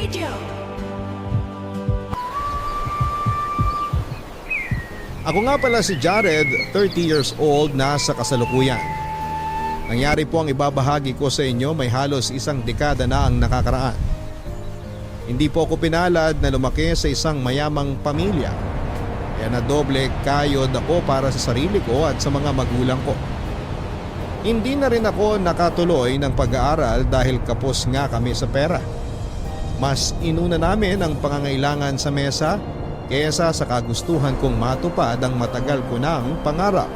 Radio. Ako nga pala si Jared, 30 years old na sa kasalukuyan. Nangyari po ang ibabahagi ko sa inyo may halos isang dekada na ang nakakaraan. Hindi po ako pinalad na lumaki sa isang mayamang pamilya. Kaya nadoble kayod ako para sa sarili ko at sa mga magulang ko. Hindi na rin ako nakatuloy ng pag-aaral dahil kapos nga kami sa pera. Mas inuna namin ang pangangailangan sa mesa kaysa sa kagustuhan kong matupad ang matagal ko ng pangarap.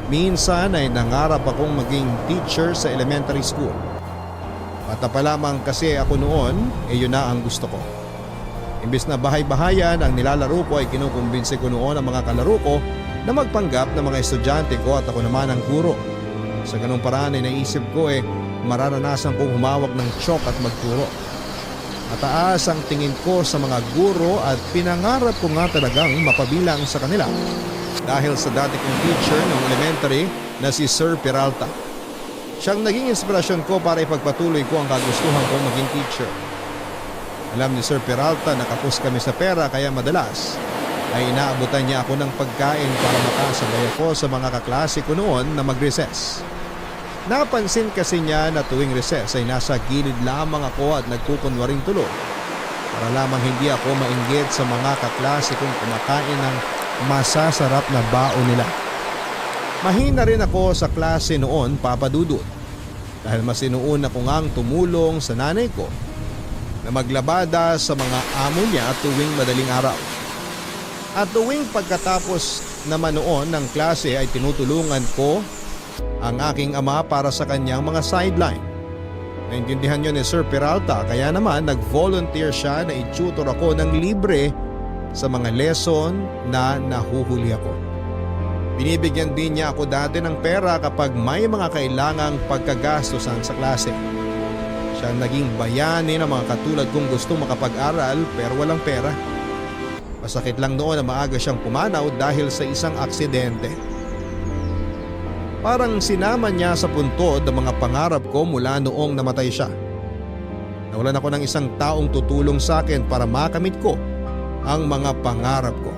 Minsan ay nangarap akong maging teacher sa elementary school. Bata pa lamang kasi ako noon, yun na ang gusto ko. Imbes na bahay-bahayan ang nilalaro ko ay kinukumbinsi ko noon ang mga kalaro ko na magpanggap ng mga estudyante ko at ako naman ang guro. Sa ganung paraan ay naisip ko mararanasan kong humawak ng chalk at magturo. Mataas ang tingin ko sa mga guro at pinangarap ko nga talagang mapabilang sa kanila dahil sa dati kong teacher ng elementary na si Sir Peralta. Siyang naging inspirasyon ko para ipagpatuloy ko ang kagustuhan kong maging teacher. Alam ni Sir Peralta na kapos kami sa pera kaya madalas ay inaabutan niya ako ng pagkain para makasabay ako sa mga kaklase ko noon na mag-recess. Napansin kasi niya na tuwing recess ay nasa gilid lamang ako at nagkukunwaring tulog para lamang hindi ako mainggit sa mga kaklase kong kumakain ng masasarap na baon nila. Mahina rin ako sa klase noon, Papa Dudut, dahil mas inuuna ko ngang tumulong sa nanay ko na maglabada sa mga amo niya tuwing madaling araw. At tuwing pagkatapos naman noon ng klase ay tinutulungan ko ang aking ama para sa kanyang mga sideline. Naintindihan yun ni Sir Peralta kaya naman nag-volunteer siya na i-tutor ako ng libre sa mga lesson na nahuhuli ako. Binibigyan din niya ako dati ng pera kapag may mga kailangang pagkagastusan sa klase. Siya naging bayani ng mga katulad kong gustong makapag-aral pero walang pera. Masakit lang noon na maaga siyang pumanaw dahil sa isang aksidente. Parang sinama niya sa puntod ang mga pangarap ko mula noong namatay siya. Nawalan ako ng isang taong tutulong sa akin para makamit ko ang mga pangarap ko.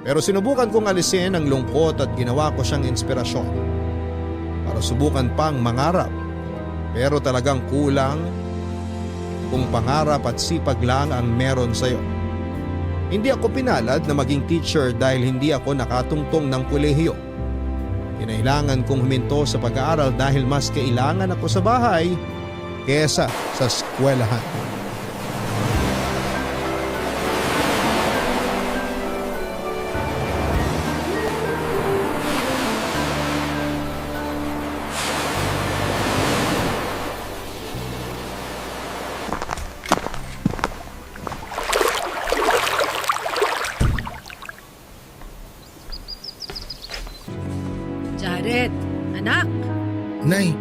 Pero sinubukan kong alisin ang lungkot at ginawa ko siyang inspirasyon para subukan pang mangarap. Pero talagang kulang kung pangarap at sipag lang ang meron sa'yo. Hindi ako pinalad na maging teacher dahil hindi ako nakatungtong ng kolehiyo. Kinailangan kong huminto sa pag-aaral dahil mas kailangan ako sa bahay kesa sa eskwelahan. Jared, anak. Nay,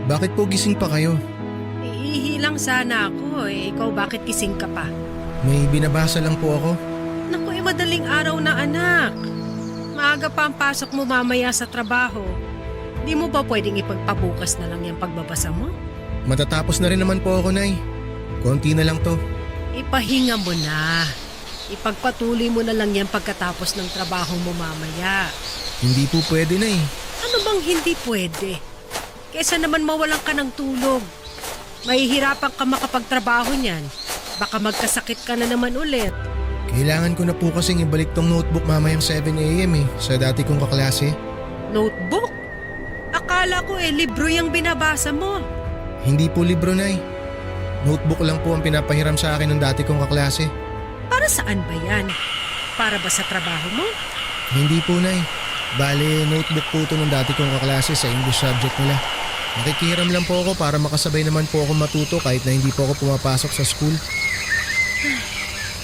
bakit po gising pa kayo? Iihilang sana ako Ikaw bakit kising ka pa? May binabasa lang po ako. Naku, madaling araw na anak. Maaga pa ang pasok mo mamaya sa trabaho. Di mo ba pwedeng ipagpabukas na lang yung pagbabasa mo? Matatapos na rin naman po ako, Nay. Konti na lang to. Ipahinga mo na. Ipagpatuloy mo na lang yan pagkatapos ng trabaho mo mamaya. Hindi po pwede, Nay. Ano bang hindi pwede? Kesa naman mawalan ka ng tulog. Mahihirapan ka makapagtrabaho niyan. Baka magkasakit ka na naman ulit. Kailangan ko na po kasing ibalik tong notebook mamayang 7 a.m. sa dati kong kaklase. Notebook? Akala ko libro yung binabasa mo. Hindi po libro, Nay. Notebook lang po ang pinapahiram sa akin ng dati kong kaklase. Para saan ba yan? Para ba sa trabaho mo? Hindi po, Nay. Bale, notebook po ito ng dati kong kaklase sa English subject nila. Nakikihiram lang po ako para makasabay naman po ako matuto kahit na hindi po ako pumapasok sa school.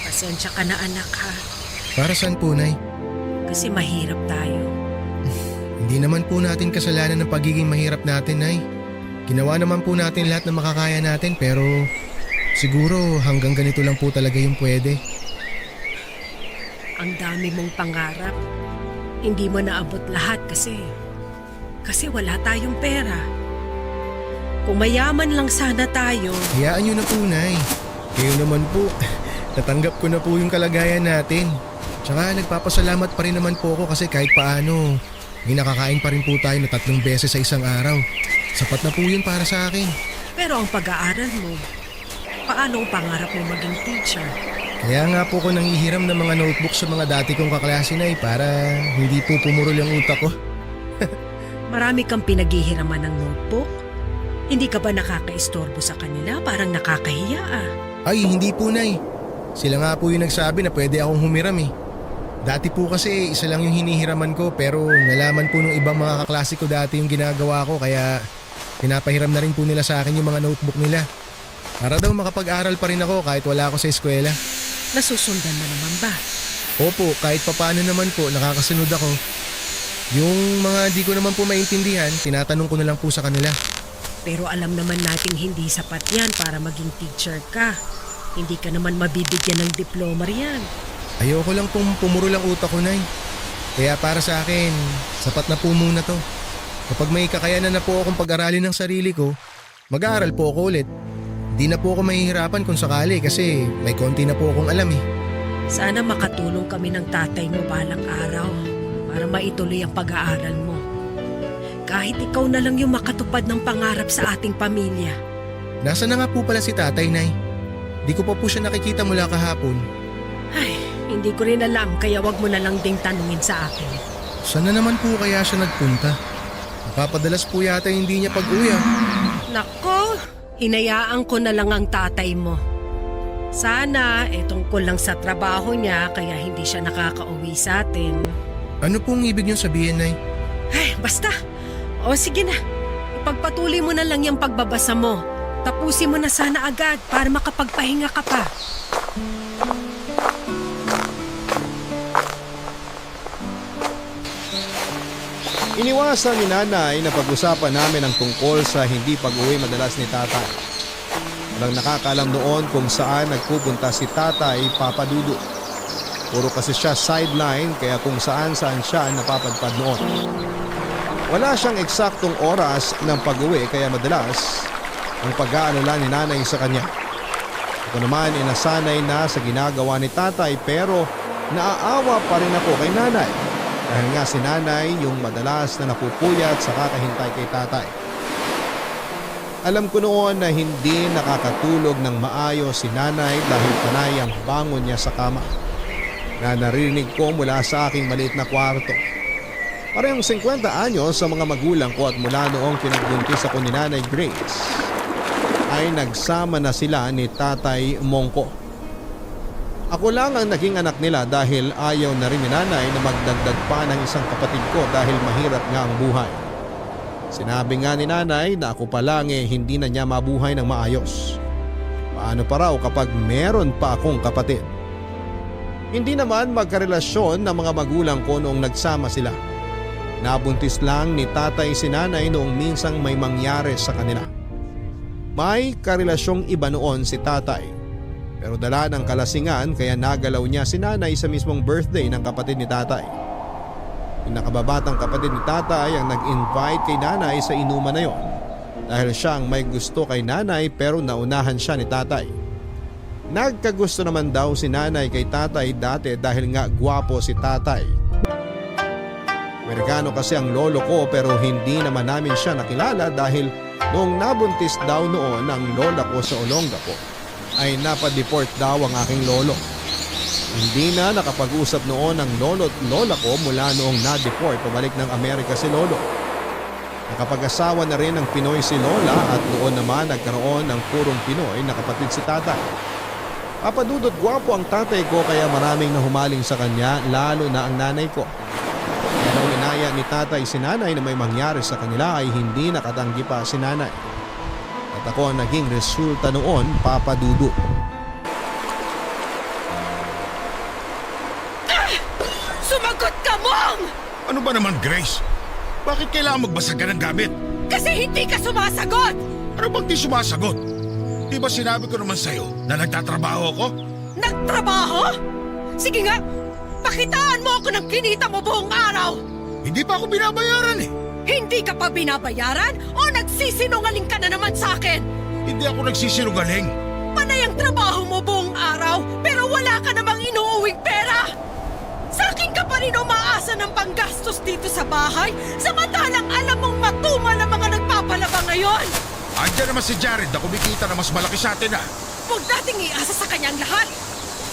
Pasensya ka na anak ha. Para saan po, Nay? Kasi mahirap tayo. Hindi naman po natin kasalanan ng pagiging mahirap natin, Nay. Ginawa naman po natin lahat na makakaya natin pero siguro hanggang ganito lang po talaga yung pwede. Ang dami mong pangarap. Hindi mo naabot lahat kasi wala tayong pera. Kung mayaman lang sana tayo. Hayaan nyo na po, Nay. Kayo naman po, natanggap ko na po yung kalagayan natin. Tsaka nagpapasalamat pa rin naman po ako kasi kahit paano, may nakakain pa rin po tayo na 3 beses sa isang araw. Sapat na po yun para sa akin. Pero ang pag-aaral mo, paano ang pangarap mo maging teacher? Kaya nga po ko nanghihiram ng mga notebook sa mga dati kong kaklase na para hindi po pumurol ang utak ko. Marami kang pinaghihiraman ng notebook? Hindi ka ba nakakaistorbo sa kanila? Parang nakakahiya ah. Ay, hindi po, Nay. Sila nga po yung nagsabi na pwede akong humiram eh. Dati po kasi isa lang yung hinihiraman ko pero nalaman po nung ibang mga kaklase ko dati yung ginagawa ko kaya pinapahiram na rin po nila sa akin yung mga notebook nila. Para daw makapag-aral pa rin ako kahit wala ako sa eskwela. Nasusundan mo naman ba? Opo, kahit papaano naman po nakakasunod ako. Yung mga di ko naman po maintindihan, tinatanong ko na lang po sa kanila. Pero alam naman nating hindi sapat yan para maging teacher ka. Hindi ka naman mabibigyan ng diploma riyan. Ayoko lang pong pumurol ang utak ko, Nay. Kaya para sa akin, sapat na po muna to. Kapag may kakayanan na po akong pag-aralin ng sarili ko, mag-aaral po ako ulit. Di na po ako mahihirapan kung sakali kasi may konti na po akong alam eh. Sana makatulong kami ng tatay mo balang araw para maituloy ang pag-aaral mo. Kahit ikaw na lang yung makatupad ng pangarap sa ating pamilya. Nasaan na nga po pala si tatay, Nay? Di ko pa po siya nakikita mula kahapon. Ay, hindi ko rin alam kaya wag mo na lang ding tanungin sa akin. Saan na naman po kaya siya nagpunta? Napapadalas po yata hindi niya pag-uwi ah. Nako, hinayaan ko na lang ang tatay mo. Sana, tungkol lang sa trabaho niya kaya hindi siya nakakauwi sa atin. Ano pong ibig niyong sabihin, Nay? Ay, basta. O sige na, ipagpatuloy mo na lang yung pagbabasa mo. Tapusin mo na sana agad para makapagpahinga ka pa. Iniwasan ni nanay na pag-usapan namin ang tungkol sa hindi pag-uwi madalas ni tatay. Walang nakakalam noon kung saan nagpupunta si tatay Papa Dudu. Puro kasi siya sideline kaya kung saan siya napapadpad noon. Wala siyang eksaktong oras ng pag-uwi kaya madalas ang pag-aalala ni nanay sa kanya. Ako naman nasanay na sa ginagawa ni tatay pero naaawa pa rin ako kay nanay. Dahil nga si nanay yung madalas na napupuyat sa kakahintay kay tatay. Alam ko noon na hindi nakakatulog ng maayos si nanay dahil panay ang bangon niya sa kama. Na narinig ko mula sa aking maliit na kwarto. Parehong 50 anyos sa mga magulang ko at mula noong pinagbuntis ako ni Nanay Grace ay nagsama na sila ni Tatay Mongko. Ako lang ang naging anak nila dahil ayaw na rin ni nanay na magdagdag pa ng isang kapatid ko dahil mahirap nga ang buhay. Sinabi nga ni nanay na ako pa lang hindi na niya mabuhay ng maayos. Paano pa raw kapag meron pa akong kapatid? Hindi naman magkarelasyon ng mga magulang ko noong nagsama sila. Nabuntis lang ni tatay si nanay noong minsang may mangyari sa kanila. May karelasyong iba noon si tatay. Pero dala ng kalasingan kaya nagalaw niya si nanay sa mismong birthday ng kapatid ni tatay. Yung nakababatang kapatid ni tatay ang nag-invite kay nanay sa inuman na yon. Dahil siya ang may gusto kay nanay pero naunahan siya ni tatay. Nagkagusto naman daw si nanay kay tatay dati dahil nga gwapo si tatay. Amerikano kasi ang lolo ko pero hindi naman namin siya nakilala dahil noong nabuntis daw noon ang lola ko sa Olongapo ay napadeport daw ang aking lolo. Hindi na nakapag-usap noon ang lolo at lola ko mula noong na-deport pabalik ng Amerika si lolo. Nakapag-asawa na rin ng Pinoy si lola at noon naman nagkaroon ng purong Pinoy na kapatid si tatay. Papadudot gwapo ang tatay ko kaya maraming nahumaling sa kanya lalo na ang nanay ko. Kaya nung inaya ni tatay si nanay na may mangyari sa kanila ay hindi nakatanggi pa si nanay. At ako ang naging resulta noon, Papa Dudu. Sumagot ka, Mong! Ano ba naman, Grace? Bakit kailangan magbasag ka ng gamit? Kasi hindi ka sumasagot! Ano bang di sumasagot? Di ba sinabi ko naman sa'yo na nagtatrabaho ako? Nagtrabaho? Sige nga, pakitaan mo ako ng kinita mo buong araw! Hindi pa ako binabayaran eh. Hindi ka pa binabayaran o nagsisinungaling ka na naman sa akin? Hindi ako nagsisinungaling. Panay ang Nagtatrabaho mo buong araw, pero wala ka namang inuuwing pera! Sa akin ka pa rin umaasa ng panggastos dito sa bahay, samantalang alam mong matumal ang mga nagpapalaba ngayon! Andiyan naman si Jared na kumikita na mas malaki sa atin ah. Huwag nating iasa sa kanyang lahat!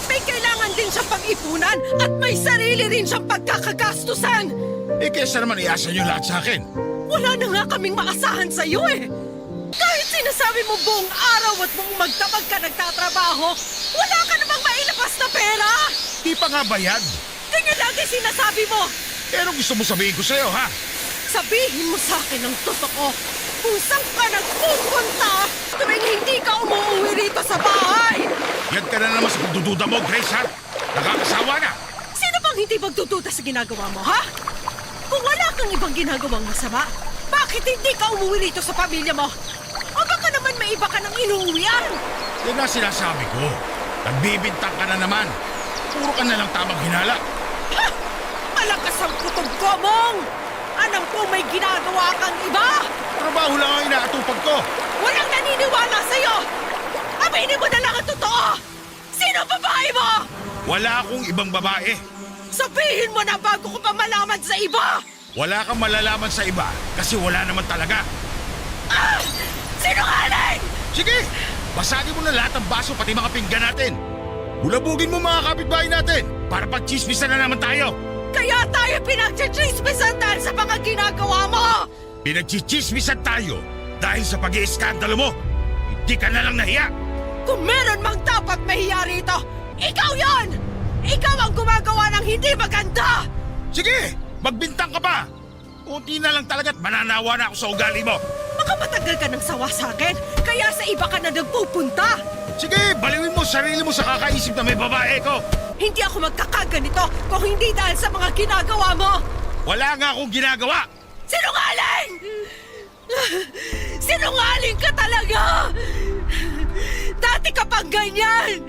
May kailangan din siyang pag-ipunan at may sarili rin siyang pagkakagastusan! Eh kesa naman iasa niyo lahat sa akin. Wala na nga kaming maasahan sa iyo eh! Kahit sinasabi mo buong araw at buong magdamag ka nagtatrabaho, wala ka namang mailabas na pera! Di pa nga bayad. Ganyan lagi sinasabi mo! Pero gusto mo sabihin ko sa'yo ha? Sabihin mo sa akin ang totoo kung saan ka nagpupunta tuwing hindi ka umuwi rito sa bahay! Yan ka na naman sa pagdududa mo, Grace ha? Nakakasawa na. Sino bang hindi magdududa sa ginagawa mo, ha? Kung wala kang ibang ginagawang masama, bakit hindi ka umuwi rito sa pamilya mo? O baka naman may iba ka nang inuuwian? Yan na sinasabi ko. Nagbibintang ka na naman. Puro ka na lang tamang hinala. Ha! Malakas ang kutob ko, Mong! Alam ko may ginagawa kang iba! Trabaho lang ang inaatupag ko. Walang naniniwala sa'yo! Aminin mo na lang ang totoo! Sino ang babae mo? Wala akong ibang babae. Sabihin mo na bago ko pa malaman sa iba! Wala kang malalaman sa iba kasi wala naman talaga. Ah! Sinungaling! Sige! Basagin mo na lahat ng baso pati mga pinggan natin. Bulabugin mo mga kapitbahay natin para pagchismisan na naman tayo. Kaya tayo pinagchichismisan dahil sa mga ginagawa mo! Pinagchichismisan tayo dahil sa pag-iiskandalo mo. Hindi ka na lang nahiya. Kung meron mang dapat mahiya rito, ikaw yon! Ikaw ang gumagawa ng hindi maganda! Sige! Magbintang ka pa! Kunti na lang talaga't mananawa na ako sa ugali mo. Baka matagal ka ng sawa sa akin, kaya sa iba ka na nagpupunta! Sige, baliwin mo sarili mo sa kakaisip na may babae ko. Hindi ako magkakaganito kung hindi dahil sa mga ginagawa mo! Wala nga akong ginagawa. Sinungaling! Sinungaling ka talaga! Dati ka pang ganyan!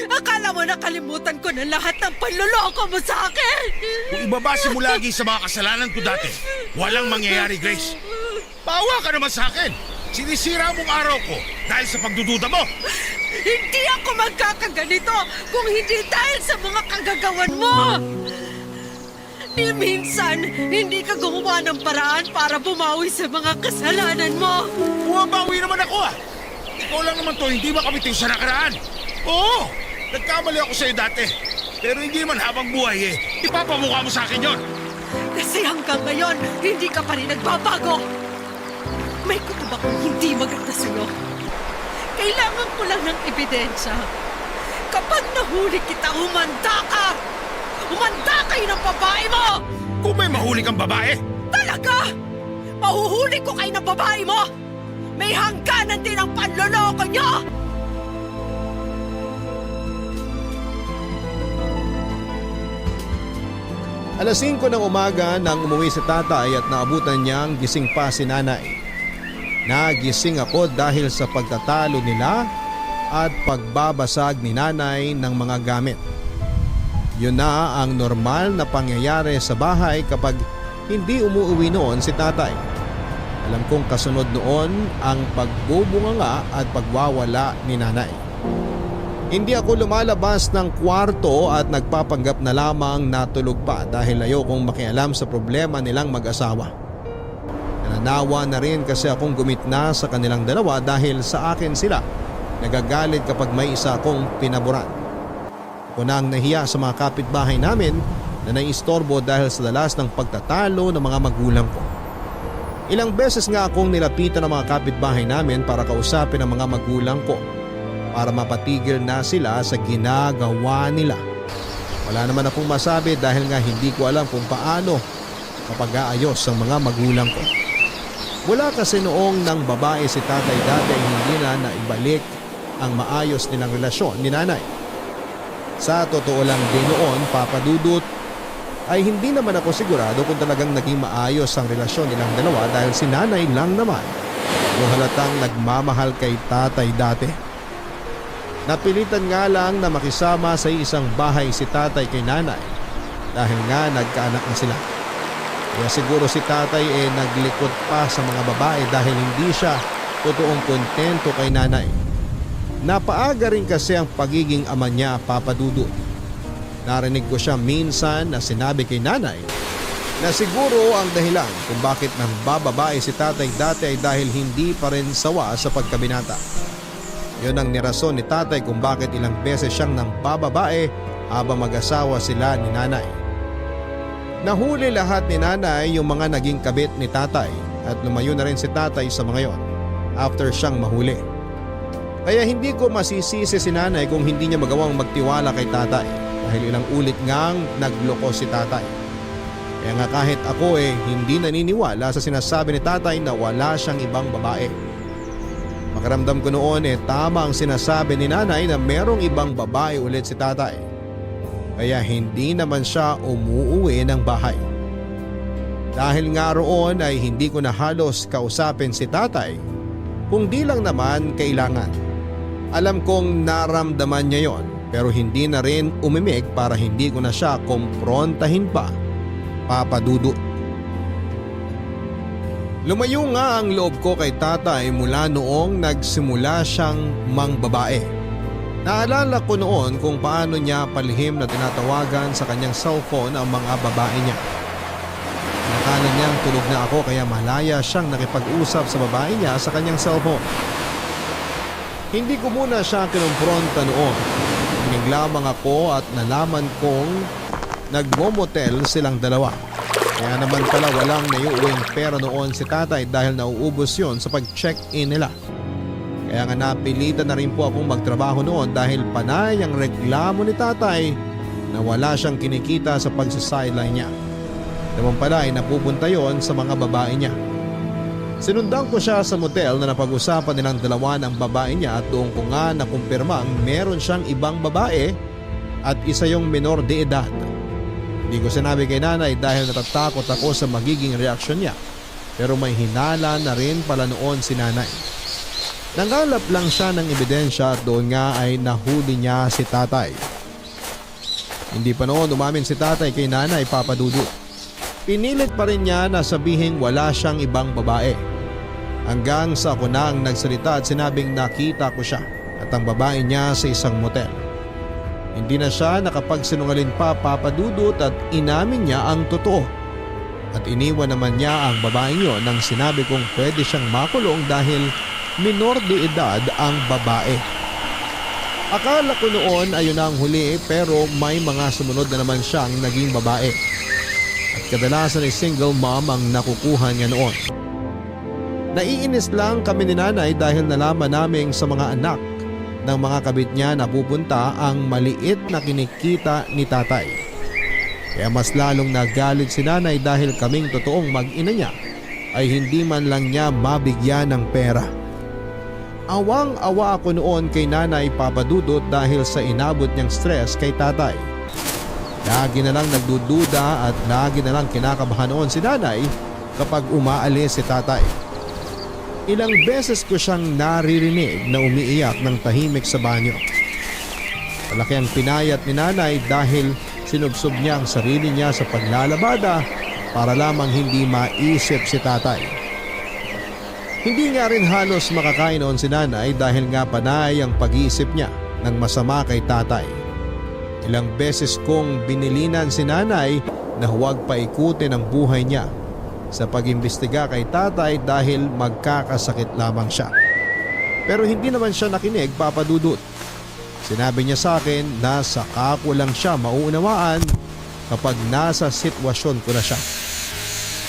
Akala mo nakalimutan ko na lahat ng panloloko mo sa akin! Kung ibabase mo lagi sa mga kasalanan ko dati, walang mangyayari, Grace. Bawa ka naman sa akin. Sinisira mong araw ko dahil sa pagdududa mo. Hindi ako magkakaganito kung hindi dahil sa mga kagagawan mo! Ni minsan, hindi ka gumawa ng paraan para bumawi sa mga kasalanan mo! Bumabawi naman ako ah. Ikaw lang naman to, hindi makabitiw sa nakaraan. Oo, nagkamali ako sa'yo dati. Pero hindi man habang buhay ipapamukha mo sa akin yon. Kasi hanggang ngayon, hindi ka pa rin nagbabago! May kutob akong hindi maganda sa'yo. Kailangan ko lang ng ebidensya. Kapag nahuli kita, humanda ka! Humanda kayo ng babae mo! Kung may mahuli kang babae, Talaga! Mahuhuli ko kayo ng babae mo! May hangganan din ang panloloko nyo! Alas 5 ng umaga nang umuwi si tatay at naabutan niyang gising pa si nanay. Nagising ako dahil sa pagtatalo nila at pagbabasag ni nanay ng mga gamit. Yun na ang normal na pangyayari sa bahay kapag hindi umuwi noon si tatay. Alam kong kasunod noon ang pagbubunganga at pagwawala ni nanay. Hindi ako lumalabas ng kwarto at nagpapanggap na lamang natulog pa dahil ayokong makialam sa problema nilang mag-asawa. Nananawa na rin kasi akong gumitna sa kanilang dalawa dahil sa akin sila nagagalit kapag may isa akong pinaboran. Ako na ang nahiya sa mga kapitbahay namin na naiistorbo dahil sa dalas ng pagtatalo ng mga magulang ko. Ilang beses nga akong nilapitan ng mga kapitbahay namin para kausapin ang mga magulang ko para mapatigil na sila sa ginagawa nila. Wala naman akong masabi dahil nga hindi ko alam kung paano mapag-aayos ang mga magulang ko. Wala kasi noong nang babae si tatay dati ay hindi na naibalik ang maayos nilang relasyon ni nanay. Sa totoo lang din noon, Papa Dudut, ay hindi naman ako sigurado kung talagang naging maayos ang relasyon nilang dalawa dahil si nanay lang naman yung halatang nagmamahal kay tatay dati. Napilitan nga lang na makisama sa isang bahay si tatay kay nanay dahil nga nagkaanak na sila. Kaya siguro si tatay naglikot pa sa mga babae dahil hindi siya totoong kontento kay nanay. Napaaga rin kasi ang pagiging ama niya, Papa Dudut. Narinig ko siya minsan na sinabi kay nanay na siguro ang dahilan kung bakit nang bababae si tatay dati ay dahil hindi pa rin sawa sa pagkabinata. Yun ang nirason ni tatay kung bakit ilang beses siyang nang bababae habang mag-asawa sila ni nanay. Nahuli lahat ni nanay yung mga naging kabit ni tatay at lumayo na rin si tatay sa mga yon after siyang mahuli. Kaya hindi ko masisisi si nanay kung hindi niya magawang magtiwala kay tatay dahil ilang ulit ngang nagloko si tatay. Kaya nga kahit ako hindi naniniwala sa sinasabi ni tatay na wala siyang ibang babae. Makaramdam ko noon tama ang sinasabi ni nanay na merong ibang babae ulit si tatay. Kaya hindi naman siya umuuwi ng bahay. Dahil nga roon ay hindi ko na halos kausapin si tatay kung di lang naman kailangan. Alam kong naramdaman niya yon pero hindi na rin umimik para hindi ko na siya kumprontahin pa, Papa Dudut. Lumayo nga ang loob ko kay tatay mula noong nagsimula siyang mangbabae. Naalala ko noon kung paano niya palihim na tinatawagan sa kanyang cellphone ang mga babae niya. Nakala niyang tulog na ako kaya malaya siyang nakipag-usap sa babae niya sa kanyang cellphone. Hindi ko muna siya kinumpronta noon. Hinig lamang ako at nalaman kong nagmomotel silang dalawa. Kaya naman pala walang naiuwing pera noon si tatay dahil nauubos yon sa pag-check-in nila. Kaya nga napilitan na rin po akong magtrabaho noon dahil panay ang reklamo ni tatay na wala siyang kinikita sa pagsa-sideline niya. Naman pala ay napupunta yon sa mga babae niya. Sinundan ko siya sa motel na napag-usapan nilang dalawa ng babae niya at doon ko nga nakumpirmang meron siyang ibang babae at isa yung menor de edad. Hindi ko sinabi kay nanay dahil natatakot ako sa magiging reaksyon niya pero may hinala na rin pala noon si nanay. Nangalap lang siya ng ebidensya at doon nga ay nahuli niya si tatay. Hindi pa noon umamin si tatay kay nanay, Papa Dudut. Pinilit pa rin niya na sabihin wala siyang ibang babae. Hanggang sa ako na ang nagsalita at sinabing nakita ko siya at ang babae niya sa isang motel. Hindi na siya nakapagsinungaling pa, Papa Dudut, at inamin niya ang totoo. At iniwan naman niya ang babaeng yon nang sinabi kong pwede siyang makulong dahil minor de edad ang babae. Akala ko noon ayun na ang huli pero may mga sumunod na naman siyang naging babae. At kadalasan ay single mom ang nakukuha niya noon. Naiinis lang kami ni nanay dahil nalaman namin sa mga anak ng mga kabit niya na pupunta ang maliit na kinikita ni tatay. Kaya mas lalong nagalit si nanay dahil kaming totoong mag-ina niya ay hindi man lang niya mabigyan ng pera. Awang-awa ako noon kay nanay, Papa Dudut, dahil sa inabot niyang stress kay tatay. Lagi na lang nagdududa at lagi na lang kinakabahan noon si nanay kapag umaalis si tatay. Ilang beses ko siyang naririnig na umiiyak ng tahimik sa banyo. Malaki ang pinayat ni nanay dahil sinubsob niya ang sarili niya sa paglalabada para lamang hindi maisip si tatay. Hindi nga rin halos makakain noon si nanay dahil nga panay ang pag-iisip niya ng masama kay tatay. Ilang beses kong binilinan si nanay na huwag paikutin ang buhay niya sa pag-imbestiga kay tatay dahil magkakasakit lamang siya. Pero hindi naman siya nakinig, Papa Dudut. Sinabi niya sa akin na saka ko lang siya mauunawaan kapag nasa sitwasyon ko na siya.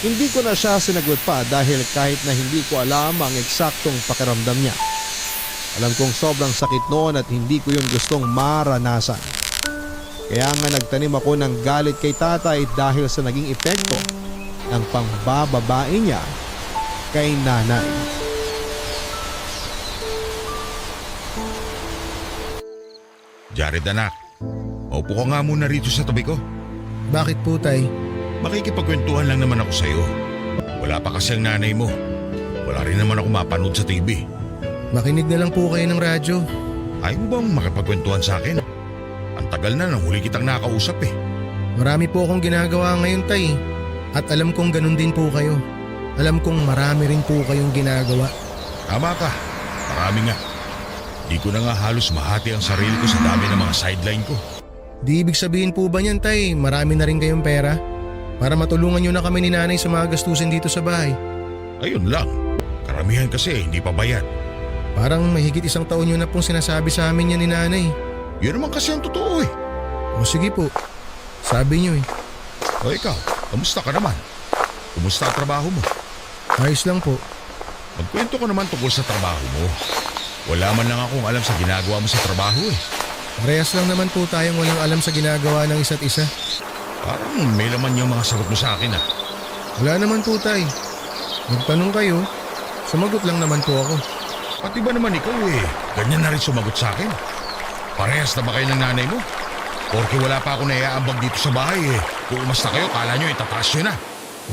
Hindi ko na siya sinagot pa dahil kahit na hindi ko alam ang eksaktong pakiramdam niya. Alam kong sobrang sakit noon at hindi ko yun gustong maranasan. Kaya nga nagtanim ako ng galit kay tatay dahil sa naging epekto ng pangbababae niya kay nanay. Jared anak, maupo ka nga muna rito sa tabi ko. Bakit po, tay? Makikipagkwentuhan lang naman ako sa'yo. Wala pa kasi ang nanay mo. Wala rin naman ako mapanood sa TV. Makinig na lang po kayo ng radyo. Ayaw mo bang makipagkwentuhan sa akin? Ang tagal na nang huli kitang nakausap eh. Marami po akong ginagawa ngayon, tay. At alam kong ganun din po kayo. Alam kong marami rin po kayong ginagawa. Tama ka. Marami nga. Di ko na nga halos mahati ang sarili ko sa dami ng mga sideline ko. Di ibig sabihin po ba niyan, tay, marami na rin kayong pera? Para matulungan nyo na kami ni nanay sa mga gastusin dito sa bahay. Ayun lang. Karamihan kasi hindi pa bayad. Parang mahigit 1 taon nyo na pong sinasabi sa amin yan ni nanay. Yun naman kasi ang totoo eh. O sige po, sabi nyo eh. O ikaw, kamusta ka naman? Kumusta ang trabaho mo? Ayos lang po. Magkwento ko naman tungkol sa trabaho mo. Wala man lang akong alam sa ginagawa mo sa trabaho eh. Parehas lang naman po tayong walang alam sa ginagawa ng isa't isa. Parang may laman yung mga sagot mo sa akin ah. Wala naman po, tay. Nagtanong kayo, sumagot lang naman po ako. Pati ba naman ikaw eh, ganyan na rin sumagot sa akin? Parehas na ba kayo ng nanay mo? Porque wala pa ako naiaambag dito sa bahay eh. Kung umasta kayo, kala nyo itataas nyo na.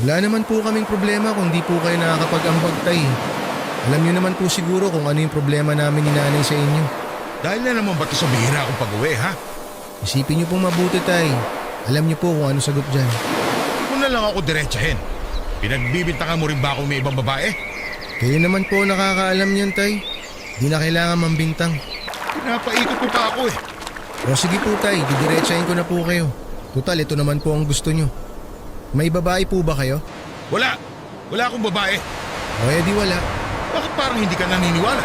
Wala naman po kaming problema kung di po kayo nakakapag-ambag, tay. Alam niyo naman po siguro kung ano yung problema namin ni nanay sa inyo. Dahil na naman ba ito sa bihira akong pag-uwi ha? Isipin niyo pong mabuti, tay. Alam niyo po kung ano sagot dyan. Hindi ko na lang ako diretsahin. Pinagbibintangan mo rin ba ako may ibang babae? Kayo naman po nakakaalam niyan, tay. Di na kailangan mambintang. Pinapaikot mo pa ako eh. O sige po, tay, didiretsahin ko na po kayo. Tutal, ito naman po ang gusto niyo. May babae po ba kayo? Wala. Wala akong babae. O edi wala. Bakit parang hindi ka naniniwala?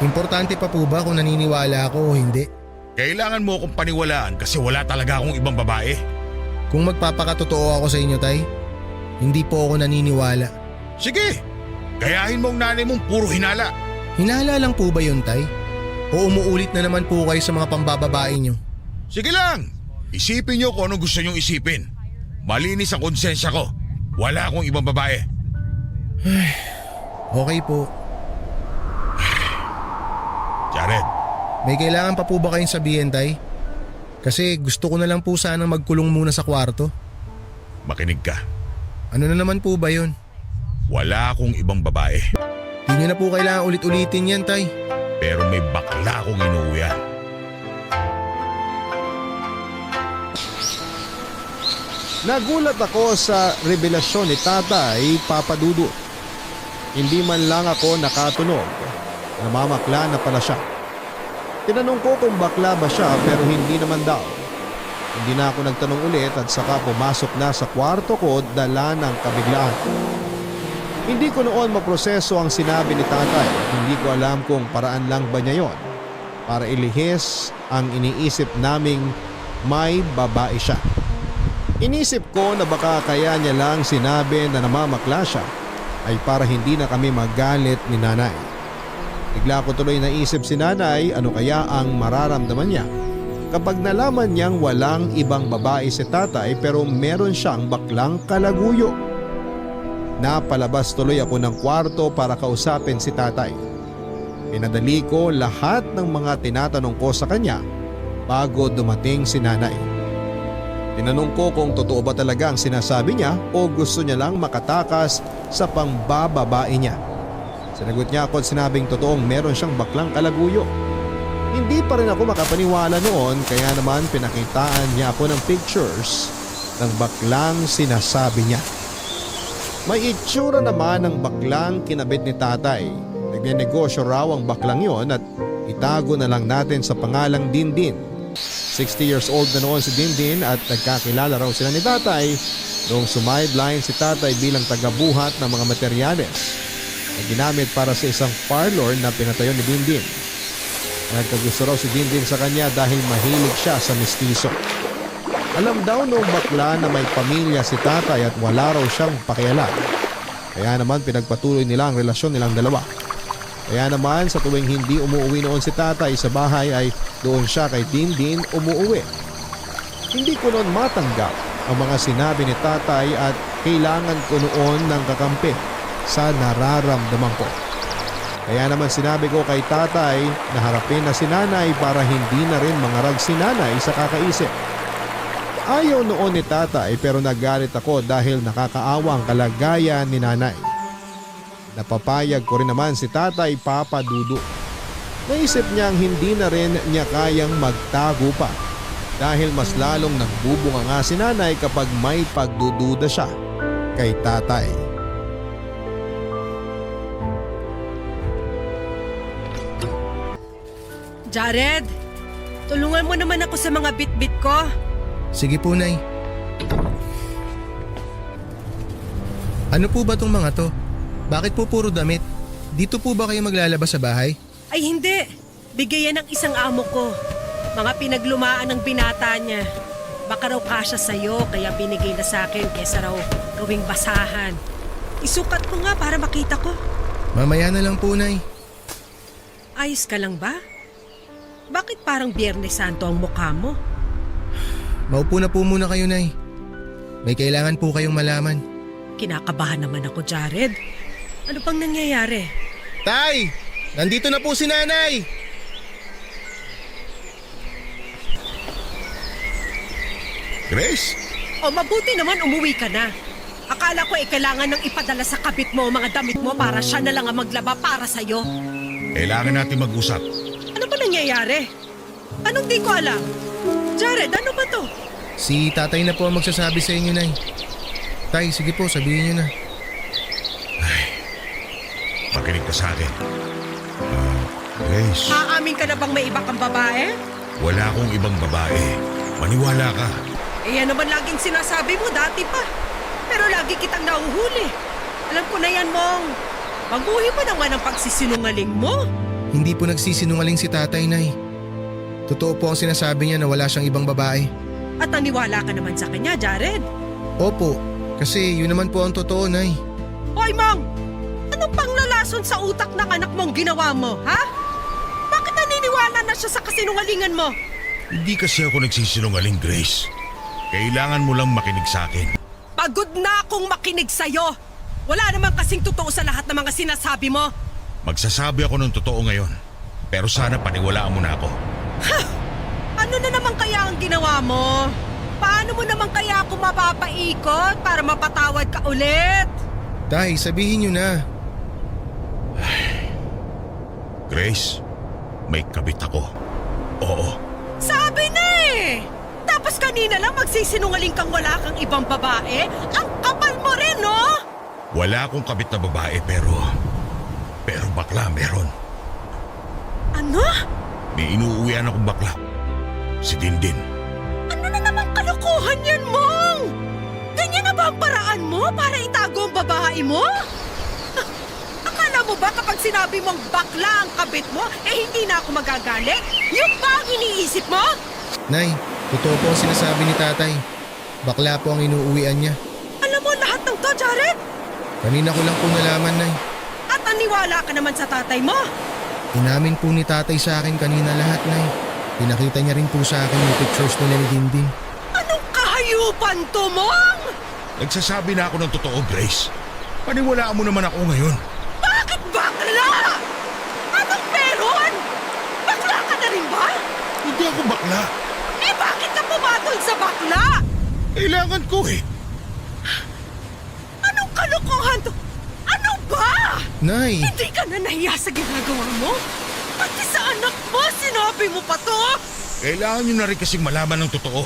Importante pa po ba kung naniniwala ako o hindi? Kailangan mo akong paniwalaan kasi wala talaga akong ibang babae. Kung magpapakatotoo ako sa inyo, tay, hindi po ako naniniwala. Sige, gayahin mo ang nanay mong puro hinala. Hinala lang po ba yun, tay? O umuulit na naman po kayo sa mga pambababae nyo? Sige lang, isipin niyo kung anong gusto niyong isipin. Malinis ang konsensya ko. Wala akong ibang babae. Okay po. Jared, May kailangan pa po ba kayong sabihin, tay? Kasi gusto ko na lang po sanang magkulong muna sa kwarto. makinig ka. Ano na naman po ba yun? Wala akong ibang babae. Di nyo na po kailangan ulit-ulitin yan, tay. Pero may bakla akong inuuwian. Nagulat ako sa revelasyon ni Tatay Papa Dudut. Hindi man lang ako nakatunog. Namamakla na pala siya. Tinanong ko kung bakla ba siya pero hindi naman daw. Hindi na ako nagtanong ulit at saka pumasok na sa kwarto ko dala ng kabiglaan. Hindi ko noon maproseso ang sinabi ni Tatay at hindi ko alam kung paraan lang ba niya yon para ilihis ang iniisip naming may babae siya. Inisip ko na baka kaya niya lang sinabi na namamakla siya ay para hindi na kami magalit ni nanay. Bigla ko tuloy naisip si nanay ano kaya ang mararamdaman niya kapag nalaman niyang walang ibang babae si tatay pero meron siyang baklang kalaguyo. Napalabas tuloy ako ng kwarto para kausapin si tatay. Pinadali ko lahat ng mga tinatanong ko sa kanya bago dumating si nanay. Tinanong ko kung totoo ba talaga ang sinasabi niya o gusto niya lang makatakas sa pangbababae niya. Sinagot niya ako at sinabing totoong meron siyang baklang kalaguyo. Hindi pa rin ako makapaniwala noon kaya naman pinakitaan niya ako ng pictures ng baklang sinasabi niya. May itsura naman ng baklang kinabit ni tatay. Nagnenegosyo raw ang baklang yon at itago na lang natin sa pangalang Dindin. 60 years old na noon si Dindin at nagkakilala raw sila ni tatay noong sumideline si tatay bilang tagabuhat ng mga materyales na ginamit para sa isang parlor na pinatayo ni Dindin. Nagkagusto raw si Dindin sa kanya dahil mahilig siya sa mistiso. Alam daw noong bakla na may pamilya si tatay at wala raw siyang pakialam. Kaya naman pinagpatuloy nila ang relasyon nilang dalawa. Kaya naman sa tuwing hindi umuwi noon si tatay sa bahay ay doon siya kay Dindin umuwi. Hindi ko noon matanggap ang mga sinabi ni tatay at kailangan ko noon ng kakampi sa nararamdaman ko. Kaya naman sinabi ko kay tatay na harapin na si nanay para hindi na rin mangarag si nanay sa kakaisip. Ayaw noon ni tatay pero nagalit ako dahil nakakaawa ang kalagayan ni nanay. Napapayag ko rin naman si tatay Papa Dudut. Naisip niyang hindi na rin niya kayang magtago pa dahil mas lalong nagbubunga nga si nanay kapag may pagdududa siya kay tatay. Jared, tulungan mo naman ako sa mga bit-bit ko. Sige po, Nay. Ano po ba tong mga to? Bakit po puro damit? Dito po ba kayo maglalabas sa bahay? Ay hindi, bigay yan ng isang amo ko. Mga pinaglumaan ng binata niya. Baka raw kasya sa'yo, kaya binigay na sa akin kesa raw gawing basahan. Isukat ko nga para makita ko. Mamaya na lang po, Nay. Ayos ka lang ba? Bakit parang Biyernes Santo ang mukha mo? Maupo na po muna kayo, Nay. May kailangan po kayong malaman. Kinakabahan naman ako, Jared. Ano bang nangyayari? Tay! Nandito na po si Nanay! Grace? O mabuti naman umuwi ka na. Akala ko kailangan nang ipadala sa kabit mo ang mga damit mo para siya na lang ang maglaba para sa'yo. Kailangan natin mag-usap. Ano ba nangyayari? Anong di ko alam? Jared, ano ba to? Si tatay na po ang magsasabi sa inyo, Nay. Tay, sige po, sabihin niyo na. Makinig ka sa akin. Grace, Aamin ka na bang may iba kang babae? wala akong ibang babae. Maniwala ka. Eh yan naman laging sinasabi mo dati pa. Pero lagi kitang nahuhuli. Alam ko na yan, Mong. Baguhin pa naman ang pagsisinungaling mo. Hindi po nagsisinungaling si tatay, Nay. Totoo po ang sinasabi niya na wala siyang ibang babae. At naniwala ka naman sa kanya, Jared. Opo, kasi yun naman po ang totoo, Nay. Hoy, Mong! Anong panglalason sa utak ng anak mong ginawa mo, ha? Bakit naniniwala na siya sa kasinungalingan mo? Hindi kasi ako nagsisinungaling, Grace. Kailangan mo lang makinig sa akin. Pagod na akong makinig sa'yo. Wala naman kasing totoo sa lahat ng mga sinasabi mo. Magsasabi ako ng totoo ngayon. Pero sana paniwalaan mo na ako. Ano na naman kaya ang ginawa mo? Paano mo naman kaya ako mapapaikot para mapatawad ka ulit? Tay, sabihin niyo na. Grace, may kabit ako. Oo, Sabi na eh! Tapos kanina lang magsisinungaling kang wala kang ibang babae? Ang kapal mo rin, no? wala akong kabit na babae pero bakla meron. Ano? May inuuwian akong bakla. Si Dindin. Ano na naman kalokohan yan, Mong? Ganyan na ba ang paraan mo para itago ang babae mo? Akala mo ba kapag sinabi mong bakla ang kabit mo, hindi na ako magagalit? Yung ba ang iniisip mo? Nay, totoo po ang sinasabi ni tatay. Bakla po ang inuuwian niya. Alam mo lahat ng to, Jared? Kanina ko lang po nalaman, Nay. At naniwala ka naman sa tatay mo? Inamin po ni tatay sa akin kanina lahat, Nay. Pinakita niya rin po sa akin yung pictures nila ni Dindin. Anong kahayupan to, Mong? Nagsasabi na ako ng totoo, Grace. Paniwalaan mo naman ako ngayon. Bakit bakla? Anong meron? Bakla ka na rin ba? Hindi ako bakla. Eh bakit ka pumatol sa bakla? Kailangan ko eh. Anong kalokohan to? Ano ba? Nay! Hindi ka na nahiya sa ginagawa mo? Pati sa anak mo, sinabi mo pa to? Kailangan nyo na rin kasing malaman ng totoo.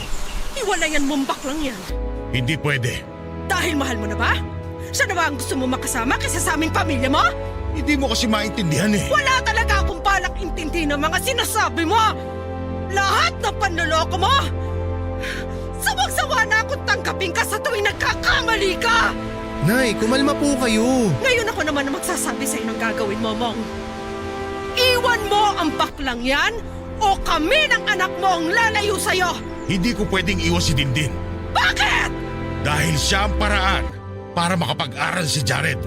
Iwalayan mong baklang yan. Hindi pwede. Dahil mahal mo na ba? Siya na ba ang gusto mo makasama kaysa sa aming pamilya mo? Hindi mo kasi maintindihan eh. Wala talaga akong balak intindihin ng mga sinasabi mo! Lahat ng panloloko mo! Sawang-sawa na akong tanggapin ka sa tuwing nagkakamali ka! Nay, kumalma po kayo. Ngayon ako naman ang magsasabi sa'yo ng gagawin mo, Mong. Iwan mo ang baklang yan o kami ng anak mo ang lalayo sa'yo! Hindi ko pwedeng iwas si Dindin. Bakit? Dahil siya ang paraan para makapag-aral si Jared.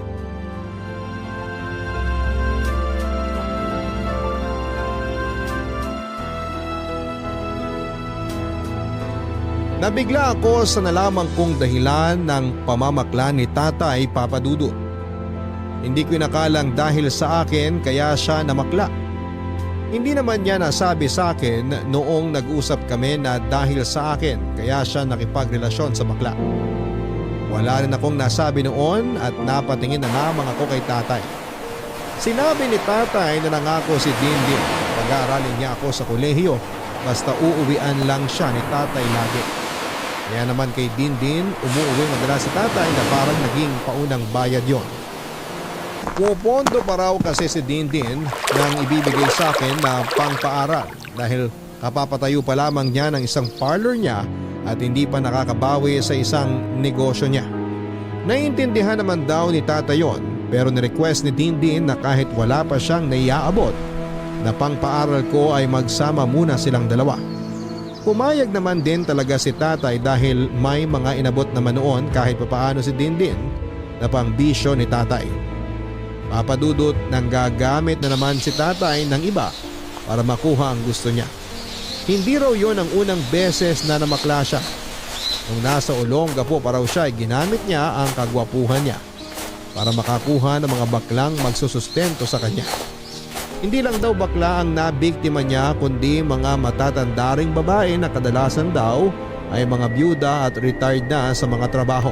Nabigla ako sa nalaman kong dahilan ng pamamakla ni Tatay Papa Dudut. Hindi ko inakalang dahil sa akin kaya siya namakla. Hindi naman niya nasabi sa akin noong nag-usap kami na dahil sa akin kaya siya nakipagrelasyon sa bakla. Wala rin akong nasabi noon at napatingin na lamang ako kay Tatay. Sinabi ni Tatay na nangako si Dindin pag-aaralin niya ako sa kolehiyo basta uuwian lang siya ni Tatay lagi. Kaya naman kay Dindin umuwi madalas si Tatay na parang naging paunang bayad yon. Pupondo pa raw kasi si Dindin nang ibibigay sa akin na pangpaaral dahil kapapatayo pa lamang niya ng isang parlor niya at hindi pa nakakabawi sa isang negosyo niya. Naiintindihan naman daw ni Tata yon pero nirequest ni Dindin na kahit wala pa siyang naiaabot na pangpaaral ko ay magsama muna silang dalawa. Pumayag naman din talaga si Tatay dahil may mga inabot naman noon kahit papaano si Dindin na pangbisyo ni Tatay. Papadudot nang gagamit na naman si Tatay ng iba para makuha ang gusto niya. Hindi raw yon ang unang beses na namakla siya. Nung nasa Olongapo pa raw siya ay ginamit niya ang kagwapuhan niya para makakuha ng mga baklang magsusustento sa kanya. Hindi lang daw bakla ang nabiktima niya kundi mga matatandaring babae na kadalasan daw ay mga byuda at retired na sa mga trabaho.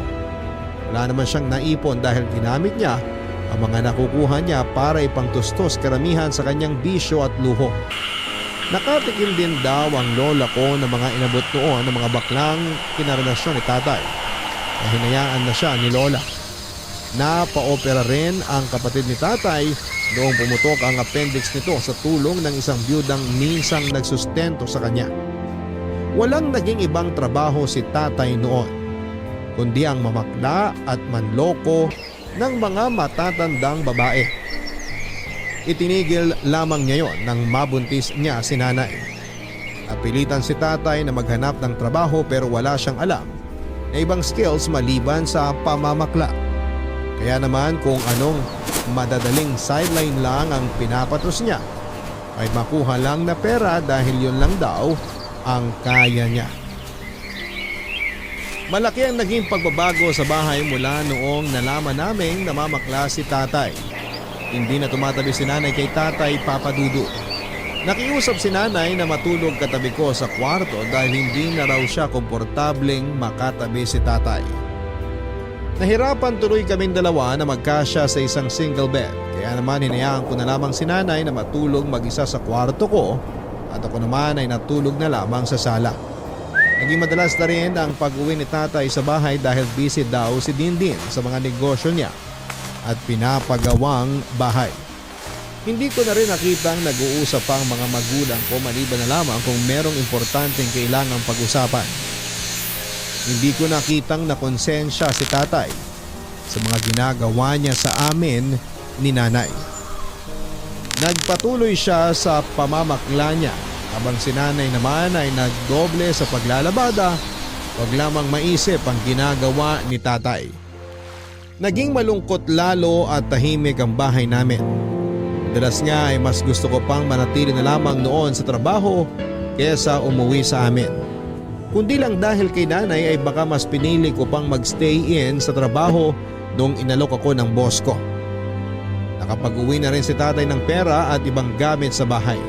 Wala naman siyang naipon dahil ginamit niya ang mga nakukuha niya para ipangtustos karamihan sa kanyang bisyo at luho. Nakatikim din daw ang lola ko ng mga inabot noon ng mga baklang kinarelasyon ni Tatay. Hinayaan na siya ni Lola. Napaopera rin ang kapatid ni Tatay noong pumutok ang appendix nito sa tulong ng isang byudang minsang nagsustento sa kanya. Walang naging ibang trabaho si Tatay noon, kundi ang mamakla at manloko ng mga matatandang babae. Itinigil lamang niya yon nang mabuntis niya si Nanay. Napilitan si Tatay na maghanap ng trabaho pero wala siyang alam na ibang skills maliban sa pamamakla. Kaya naman kung anong madadaling sideline lang ang pinapatos niya ay makuha lang na pera dahil yun lang daw ang kaya niya. Malaki ang naging pagbabago sa bahay mula noong nalaman naming namamakla si Tatay. Hindi na tumatabi si Nanay kay Tatay Papadudu. Nakiusap si Nanay na matulog katabi ko sa kwarto dahil hindi na raw siya komportableng makatabi si Tatay. Nahirapan tuloy kaming dalawa na magkasya sa isang single bed. Kaya naman hinayaan ko na lamang si Nanay na matulog mag-isa sa kwarto ko at ako naman ay natulog na lamang sa sala. Naging madalas na rin ang pag-uwi ni Tatay sa bahay dahil busy daw si Dindin sa mga negosyo niya at pinapagawang bahay. Hindi ko na rin nakitang nag-uusap ang mga magulang ko maliban na lamang kung merong importanteng kailangang pag-usapan. Hindi ko nakitang nakonsensya si Tatay sa mga ginagawa niya sa amin ni Nanay. Nagpatuloy siya sa pamamakla niya habang si Nanay naman ay nagdoble sa paglalabada. Huwag lamang maisip ang ginagawa ni Tatay. Naging malungkot lalo at tahimik ang bahay namin. Madalas nga ay mas gusto ko pang manatili na lamang noon sa trabaho kesa umuwi sa amin. Kundi lang dahil kay Nanay ay baka mas pinili ko pang magstay in sa trabaho nung inalok ako ng boss ko. Nakapag-uwi na rin si Tatay ng pera at ibang gamit sa bahay.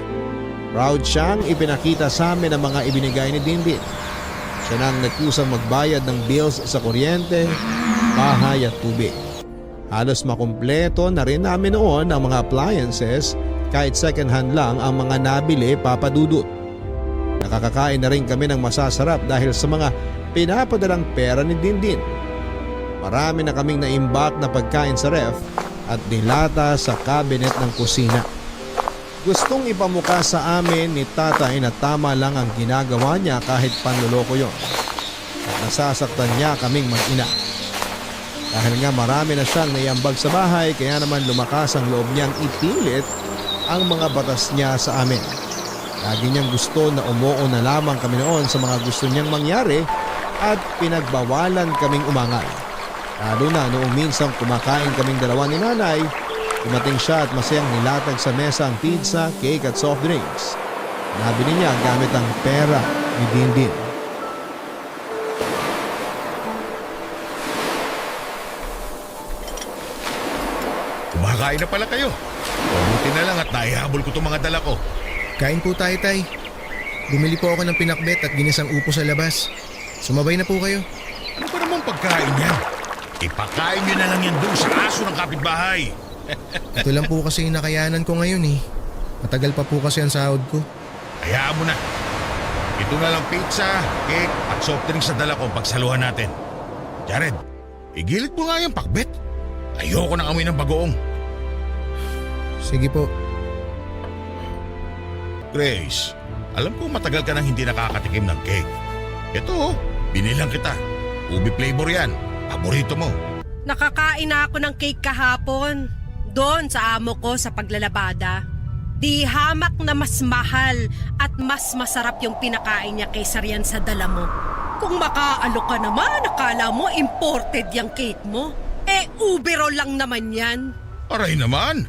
Proud siyang ipinakita sa amin ang mga ibinigay ni Dindin. Siya nang nagkusang magbayad ng bills sa kuryente, bahay at tubig. Halos makumpleto na rin namin noon ang mga appliances kahit second hand lang ang mga nabili Papadudut. Nakakakain na rin kami ng masasarap dahil sa mga pinapadalang pera ni Dindin. Marami na kaming naimbak na pagkain sa ref at nilata sa cabinet ng kusina. Gustong ipamukha sa amin ni Tatay na tama lang ang ginagawa niya kahit panloloko yon. At nasasaktan niya kaming mag-ina. Dahil nga marami na siyang naiambag sa bahay kaya naman lumakas ang loob niyang ipilit ang mga batas niya sa amin. Lagi niyang gusto na umuo na lamang kami noon sa mga gusto niyang mangyari at pinagbawalan kaming umangal. Lalo na noong minsan kumakain kaming dalawa ni Nanay, dumating siya at masayang nilatag sa mesa ang pizza, cake at soft drinks. Nabili niya gamit ang pera ni Dindin. Kumakain na pala kayo. Buti na lang at naihabol ko itong mga dala ko. Kain po tayo, Tay. Bumili po ako ng pinakbet at ginisang upo sa labas. Sumabay na po kayo. Ano ba namang pagkain yan? Ipakain nyo na lang yan doon sa aso ng kapitbahay. Ito lang po kasi yung nakayanan ko ngayon eh. Matagal pa po kasi ang sahod ko. Hayaan mo na. Ito na lang pizza, cake at soft drinks sa dala ko pagsaluhan natin. Jared, igilid mo nga yung pakbet. Ayoko ng amoy ng bagoong. Sige po. Grace, alam ko matagal ka nang hindi nakakatikim ng cake. Ito, binilang kita. Ubi flavor yan. Paborito mo. Nakakain na ako ng cake kahapon. Doon sa amo ko sa paglalabada. Di hamak na mas mahal at mas masarap yung pinakain niya kaysa riyan sa dala mo. Kung makaalok ka naman, akala mo imported yung cake mo. Eh, ubero lang naman yan. Aray naman.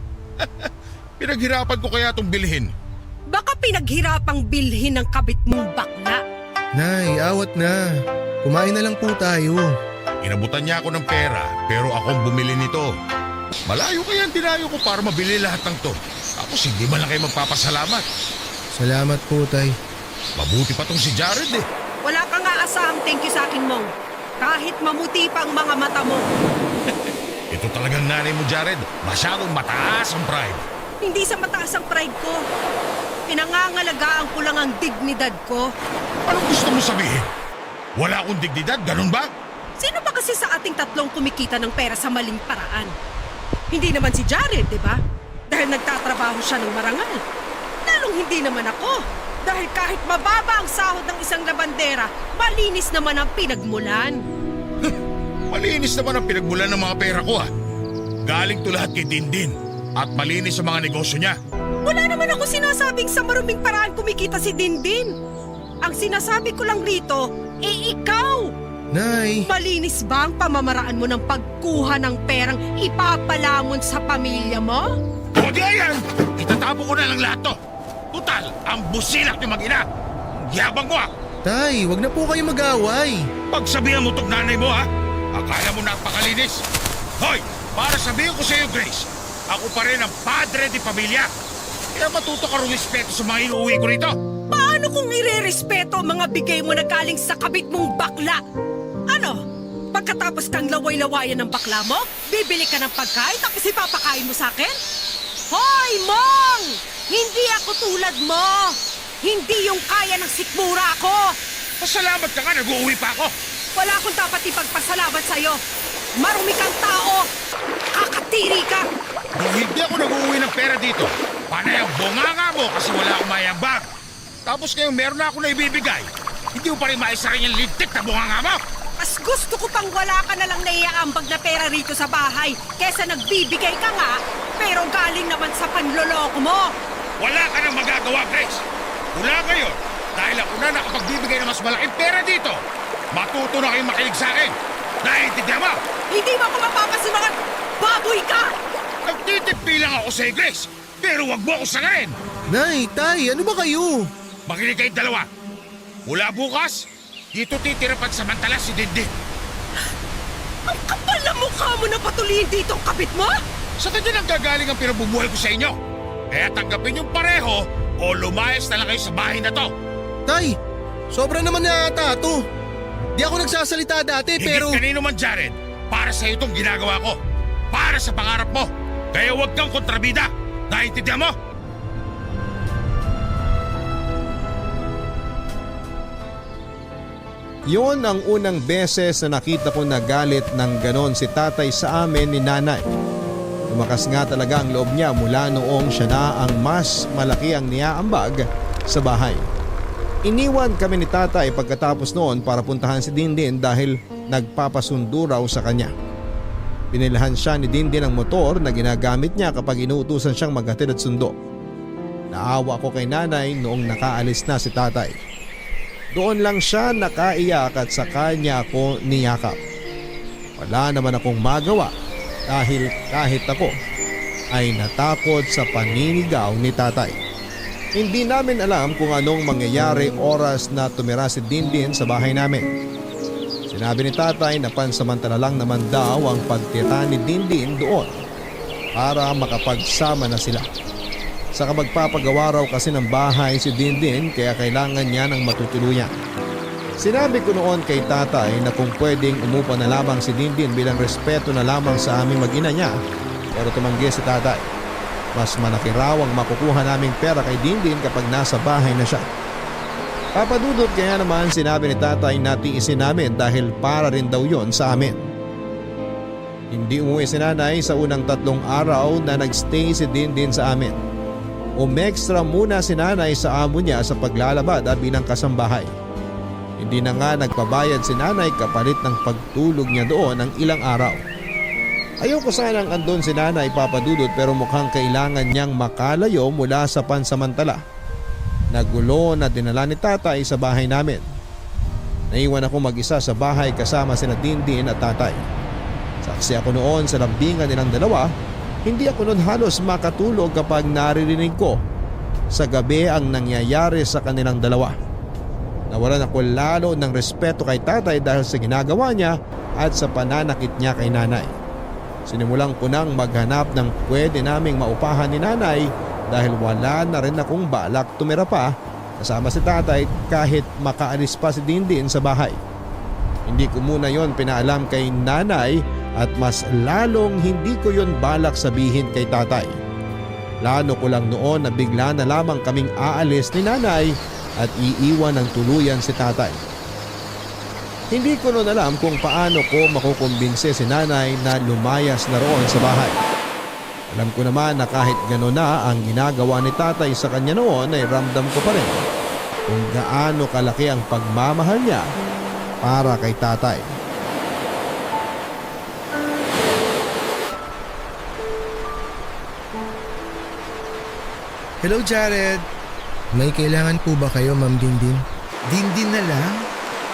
Pinaghirapan ko kaya itong bilhin. Baka pinaghirapang bilhin ng kabit mong bakla. Nay, awat na. Kumain na lang po tayo. Inabutan niya ako ng pera pero akong bumili nito. Malayo kaya ang dinayo ko para mabili lahat ng to. Tapos hindi man lang kayo magpapasalamat. Salamat po, Tay. Mabuti pa tong si Jared eh. Wala kang aasahang thank you sa akin, Mong. Kahit mamuti pa ang mga mata mo. Ito talagang nanay mo, Jared. Masyadong mataas ang pride. Hindi sa mataas ang pride ko. Pinangangalagaan ko lang ang dignidad ko. Anong gusto mo sabihin? Wala akong dignidad, ganun ba? Sino ba kasi sa ating tatlong kumikita ng pera sa maling paraan? Hindi naman si Jared, di ba? Dahil nagtatrabaho siya ng marangal. Lalong hindi naman ako. Dahil kahit mababa ang sahod ng isang labandera, malinis naman ang pinagmulan. Malinis naman ang pinagmulan ng mga pera ko ha. Galing to lahat kay Dindin at malinis ang mga negosyo niya. Wala naman ako sinasabing sa maruming paraan kumikita si Dindin. Ang sinasabi ko lang rito, ikaw! Nay! Malinis ba ang pamamaraan mo ng pagkuha ng perang ipapalamon sa pamilya mo? O di ayan! Itatapo ko na lang lahat to. Total, ang busilak ni mag-ina. Yabang mo ha. Tay, wag na po kayo mag-away. Pagsabihan mo tong nanay mo ha. Akala mo napakalinis. Hoy, para sabihin ko sa iyo, Grace, ako pa rin ang padre di pamilya. Kaya matuto ka respeto sa mga inuwi ko rito. Paano kung ire-respeto ang mga bigay mo na galing sa kabit mong bakla? Ano? Pagkatapos kang laway-lawayan ng bakla mo, bibili ka ng pagkain tapos ipapakain mo sa akin? Hoy, Mong! Hindi ako tulad mo! Hindi yung kaya ng sikmura ako! Pasalamat ka nga, nag-uuwi pa ako. Wala akong dapat ipagpasalamat sa'yo. Marumi kang tao! Kakatiri ka! Kung hindi ako nag-uuwi ng pera dito, panay ang bunganga mo kasi wala akong mayambag. Tapos ngayon meron na ako na ibibigay. Hindi mo pa rin maisa rin yung lintik na bunganga mo. Mas gusto ko pang wala ka na lang naiaambag na pera rito sa bahay kesa nagbibigay ka nga, pero galing naman sa panloloko mo. Wala ka nang magagawa, Grace. Mula ngayon, dahil ako na nakapagbibigay ng mas malaking pera dito, matuto na kayong makinig sa akin. Naiintindihan mo? Hindi mo ako mapapasimangat! Baboy ka! Nagtitipi lang ako sa'yo, Grace. Pero wag mo ako sagarin. Nay, Tay, ano ba kayo? Makinig kayong dalawa. Mula bukas, dito titira pansamantala si Dindin. Ang kapal na mukha mo na patuloyin dito ang kabit mo! Sa kanya nang gagaling ang pinabubuhay ko sa inyo. Kaya tanggapin yung pareho o lumayas na lang kayo sa bahay na to. Tay, sobra naman na ata to. Di ako nagsasalita dati pero... Higit kanino man, Jared, para sa itong ginagawa ko. Para sa pangarap mo. Kaya huwag kang kontrabida. Naiintindihan mo? Yon ang unang beses na nakita ko na galit ng ganon si tatay sa amin ni nanay. Lumakas nga talaga ang loob niya mula noong siya na ang mas malaki ang niaambag sa bahay. Iniwan kami ni tatay pagkatapos noon para puntahan si Dindin dahil nagpapasundo raw sa kanya. Pinilhan siya ni Dindin ng motor na ginagamit niya kapag inuutusan siyang maghatid at sundo. Naawa ko kay nanay noong nakaalis na si tatay. Doon lang siya nakaiyak at sa kanya ako niyakap. Wala naman akong magawa dahil kahit ako ay natakot sa paninigaw ni tatay. Hindi namin alam kung anong mangyayari oras na tumira si Dindin sa bahay namin. Sinabi ni tatay na pansamantala lang naman daw ang pagtira ni Dindin doon para makapagsama na sila. Saka magpapagawa raw kasi ng bahay si Dindin kaya kailangan niya ng matutuluyan. Sinabi ko noon kay tatay na kung pwedeng umupa na lamang si Dindin bilang respeto na lamang sa aming mag-ina niya, pero tumanggi si tatay. Mas malaki raw ang makukuha naming pera kay Dindin kapag nasa bahay na siya. Papadudot kaya naman sinabi ni tatay na tiisin namin dahil para rin daw yon sa amin. Hindi umuwi si nanay sa unang 3 araw na nagstay si Dindin sa amin. Umextra muna si nanay sa amo niya sa paglalabad at bilang kasambahay. Hindi na nga nagpabayad si nanay kapalit ng pagtulog niya doon ng ilang araw. Ayaw ko sanang andun si nanay papadudot pero mukhang kailangan niyang makalayo mula sa pansamantala. Nagulo na dinala ni tatay sa bahay namin. Naiwan ako mag-isa sa bahay kasama sina Dindin at tatay. Saksi ako noon sa lambingan nilang dalawa. Hindi ako noon halos makatulog kapag naririnig ko sa gabi ang nangyayari sa kanilang dalawa. Nawalan ako lalo ng respeto kay tatay dahil sa ginagawa niya at sa pananakit niya kay nanay. Sinimulan ko nang maghanap ng pwede naming maupahan ni nanay dahil wala na rin akong balak tumira pa kasama si tatay kahit makaalis pa si Dindin sa bahay. Hindi ko muna yon pinaalam kay nanay at mas lalong hindi ko yon balak sabihin kay tatay. Plano ko lang noon na bigla na lamang kaming aalis ni nanay at iiwan ng tuluyan si tatay. Hindi ko noon alam kung paano ko makukumbinse si nanay na lumayas na roon sa bahay. Alam ko naman na kahit gano'n na ang ginagawa ni tatay sa kanya noon ay ramdam ko pa rin kung gaano kalaki ang pagmamahal niya para kay tatay. Hello, Jared. May kailangan po ba kayo, Ma'am Dindin? Dindin na lang.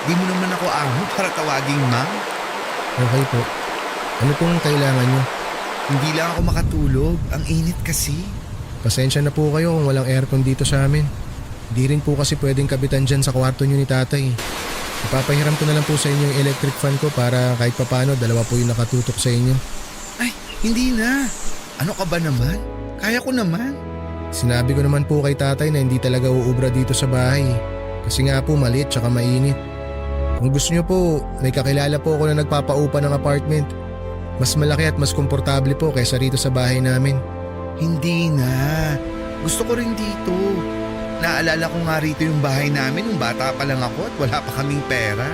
Di mo naman ako amo para tawaging ma'am. Okay po. Ano pong kailangan niyo? Hindi lang ako makatulog. Ang init kasi. Pasensya na po kayo kung walang aircon dito sa amin. Di rin po kasi pwedeng kabitan dyan sa kwarto niyo ni tatay. Ipapahiram ko na lang po sa inyo yung electric fan ko para kahit papano 2 po yung nakatutok sa inyo. Ay, hindi na. Ano ka ba naman? Kaya ko naman. Sinabi ko naman po kay tatay na hindi talaga uubra dito sa bahay. Kasi nga po maliit tsaka mainit. Kung gusto niyo po, may kakilala po ako na nagpapaupa ng apartment. Mas malaki at mas komportable po kaysa rito sa bahay namin. Hindi na. Gusto ko rin dito. Naalala ko nga rito yung bahay namin nung bata pa lang ako at wala pa kaming pera.